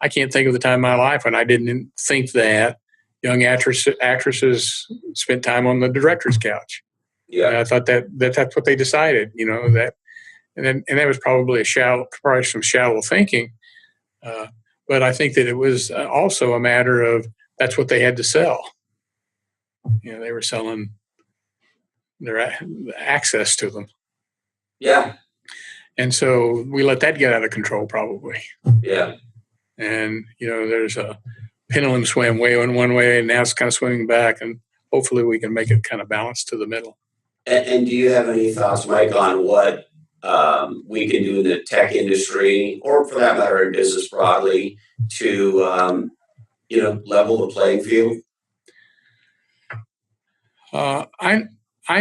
I can't think of the time in my life when I didn't think that young actresses spent time on the director's couch. Yeah, and I thought that's what they decided. That, and that was probably some shallow thinking. But I think that it was also a matter of that's what they had to sell. They were selling their access to them. Yeah. And so we let that get out of control, probably. Yeah. And, there's a pendulum swam way in one way, and now it's kind of swimming back, and hopefully we can make it kind of balanced to the middle. And do you have any thoughts, Mike, on what we can do in the tech industry, or for that matter in business broadly, to level the playing field? I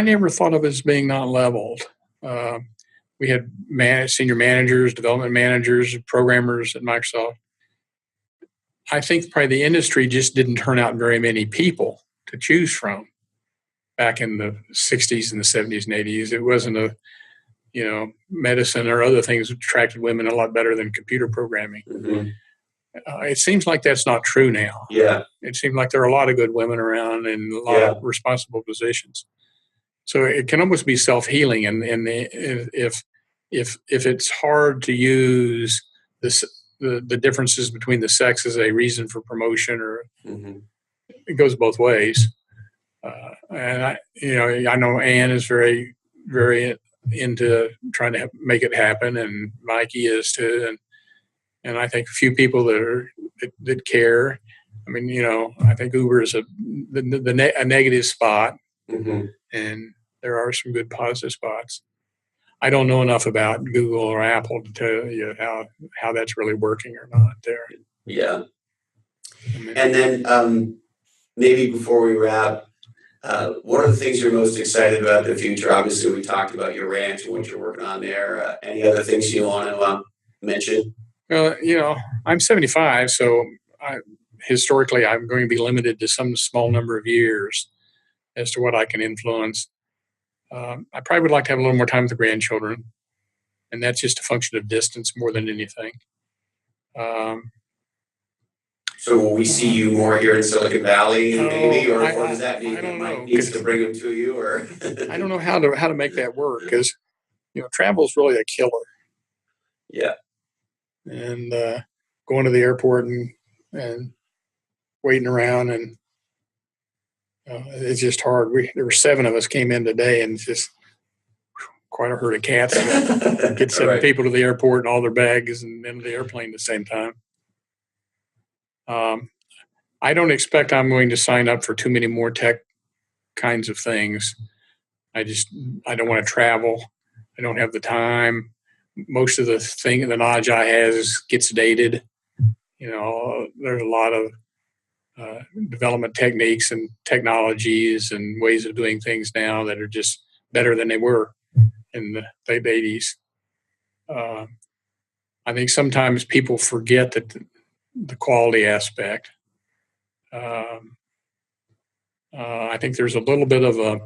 never thought of it as being not leveled. We had senior managers, development managers, programmers at Microsoft. I think probably the industry just didn't turn out very many people to choose from back in the 60s and the 70s and 80s. It wasn't medicine or other things attracted women a lot better than computer programming. Mm-hmm. It seems like that's not true now. Yeah. It seems like there are a lot of good women around in a lot of responsible positions. So it can almost be self-healing. And if it's hard to use the differences between the sex as a reason for promotion, or it goes both ways. And I know Ann is very, very into trying to make it happen, and Mikey is too. And I think a few people that care. I mean, I think Uber is a negative spot, and there are some good positive spots. I don't know enough about Google or Apple to tell you how that's really working or not there. Yeah. And then maybe before we wrap, what are the things you're most excited about in the future? Obviously, we talked about your ranch and what you're working on there. Any other things you want to mention? Well, I'm 75, so historically I'm going to be limited to some small number of years as to what I can influence. I probably would like to have a little more time with the grandchildren, and that's just a function of distance more than anything. So will we see you more here in Silicon Valley, maybe, or does that mean that Mike needs to bring them to you? Or I don't know how to make that work, because travel is really a killer. Yeah. And going to the airport and waiting around, and it's just hard. There were 7 of us came in today, and it's just quite a herd of cats. Get 7 people to the airport and all their bags and into the airplane at the same time. I don't expect I'm going to sign up for too many more tech kinds of things. I don't want to travel. I don't have the time. Most of the knowledge I have gets dated. There's a lot of development techniques and technologies and ways of doing things now that are just better than they were in the late 80s. I think sometimes people forget that the quality aspect. I think there's a little bit of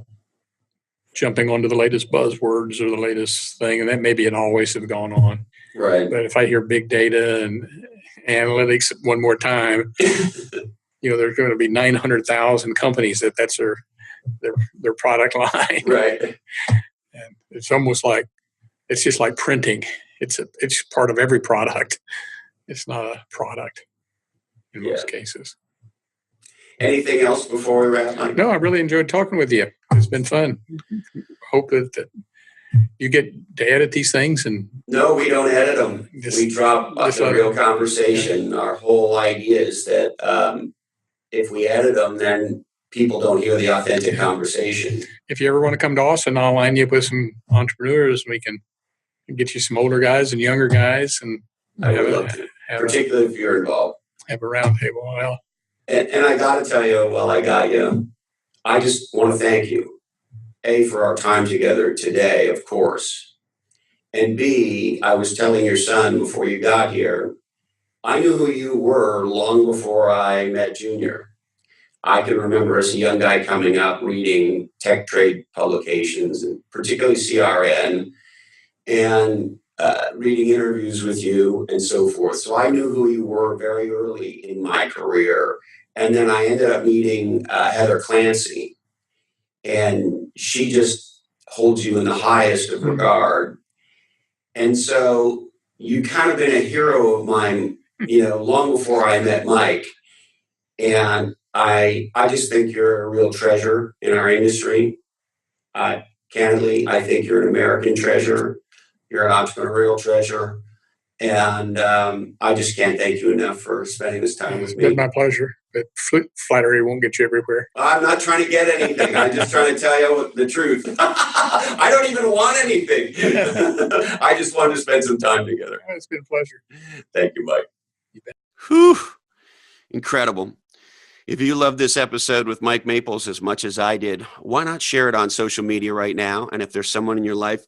jumping onto the latest buzzwords or the latest thing, and that maybe it always have gone on. Right. But if I hear big data and analytics one more time, there's going to be 900,000 companies that's their product line. Right. And it's almost like it's just like printing. It's part of every product. It's not a product in most cases. Anything else before we wrap up? No, I really enjoyed talking with you. It's been fun. Hope that you get to edit these things. And no, we don't edit them. We drop a real conversation. Yeah. Our whole idea is that if we edit them, then people don't hear the authentic conversation. If you ever want to come to Austin, I'll line you up with some entrepreneurs. We can get you some older guys and younger guys. And I would love to, particularly if you're involved. Have a round table. Well, and I got to tell you, while I got you, I just want to thank you, A, for our time together today, of course. And B, I was telling your son before you got here, I knew who you were long before I met Junior. I can remember as a young guy coming up reading tech trade publications, and particularly CRN, and reading interviews with you and so forth. So I knew who you were very early in my career. And then I ended up meeting Heather Clancy, and she just holds you in the highest of regard. And so you kind of been a hero of mine, long before I met Mike. And I just think you're a real treasure in our industry. Candidly, I think you're an American treasure. You're an entrepreneurial treasure. And I just can't thank you enough for spending this time with me. It's been my pleasure. But flattery won't get you everywhere. I'm not trying to get anything. I'm just trying to tell you the truth. I don't even want anything. I just wanted to spend some time together. It's been a pleasure. Thank you, Mike. Whew. Incredible. If you love this episode with Mike Maples as much as I did, why not share it on social media right now? And if there's someone in your life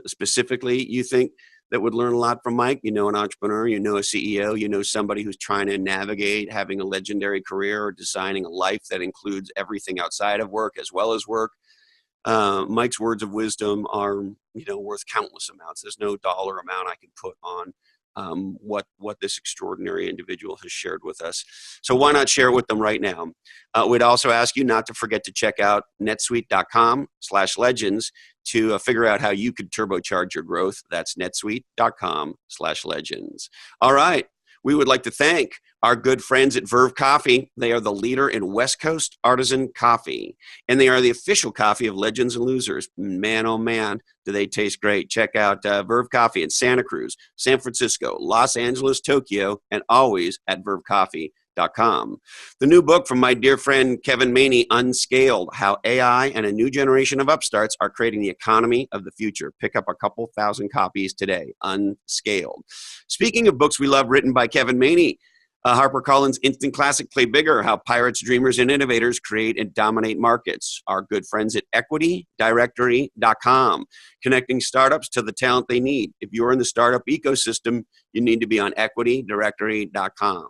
specifically you think that would learn a lot from Mike, an entrepreneur, a CEO, somebody who's trying to navigate having a legendary career or designing a life that includes everything outside of work as well as work. Mike's words of wisdom are, worth countless amounts. There's no dollar amount I can put on what this extraordinary individual has shared with us. So why not share it with them right now? We'd also ask you not to forget to check out netsuite.com/legends to figure out how you could turbocharge your growth. That's netsuite.com/legends. All right. We would like to thank our good friends at Verve Coffee. They are the leader in West Coast artisan coffee, and they are the official coffee of Legends and Losers. Man, oh man, do they taste great. Check out Verve Coffee in Santa Cruz, San Francisco, Los Angeles, Tokyo, and always at vervecoffee.com. The new book from my dear friend Kevin Maney, Unscaled, How AI and a New Generation of Upstarts Are Creating the Economy of the Future. Pick up a couple thousand copies today, Unscaled. Speaking of books we love written by Kevin Maney, HarperCollins Instant Classic Play Bigger, How Pirates, Dreamers, and Innovators Create and Dominate Markets. Our good friends at EquityDirectory.com, connecting startups to the talent they need. If you're in the startup ecosystem, you need to be on EquityDirectory.com.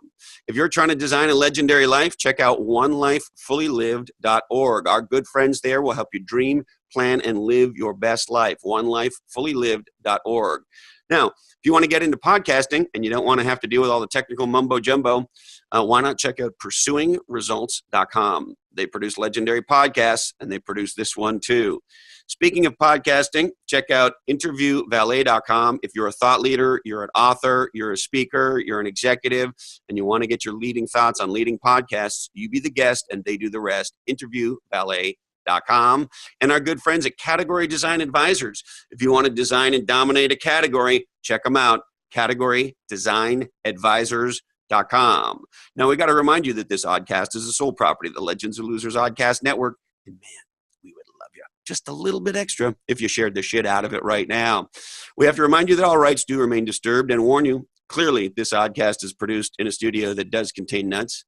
If you're trying to design a legendary life, check out OneLifeFullyLived.org. Our good friends there will help you dream, plan, and live your best life. OneLifeFullyLived.org. Now, if you want to get into podcasting and you don't want to have to deal with all the technical mumbo jumbo, why not check out pursuingresults.com. They produce legendary podcasts, and they produce this one too. Speaking of podcasting, check out interviewvalet.com. If you're a thought leader, you're an author, you're a speaker, you're an executive, and you want to get your leading thoughts on leading podcasts, you be the guest and they do the rest. Interviewvalet.com. And our good friends at Category Design Advisors. If you want to design and dominate a category, check them out. CategoryDesignAdvisors.com. Now, we got to remind you that this oddcast is a sole property of the Legends of Losers Oddcast Network. And man, we would love you just a little bit extra if you shared the shit out of it right now. We have to remind you that all rights do remain disturbed and warn you, clearly, this oddcast is produced in a studio that does contain nuts.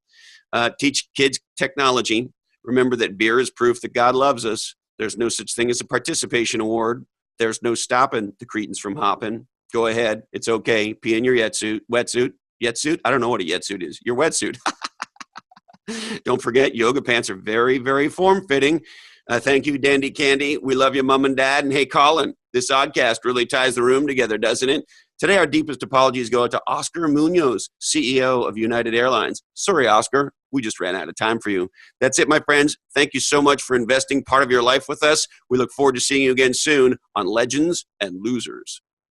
Teach kids technology. Remember that beer is proof that God loves us. There's no such thing as a participation award. There's no stopping the cretins from hopping. Go ahead. It's okay. Pee in your wetsuit. I don't know what a yetsuit is. Your wetsuit. Don't forget, yoga pants are very, very form-fitting. Thank you, Dandy Candy. We love you, Mom and Dad. And hey, Colin, this oddcast really ties the room together, doesn't it? Today, our deepest apologies go out to Oscar Munoz, CEO of United Airlines. Sorry, Oscar, we just ran out of time for you. That's it, my friends. Thank you so much for investing part of your life with us. We look forward to seeing you again soon on Legends and Losers.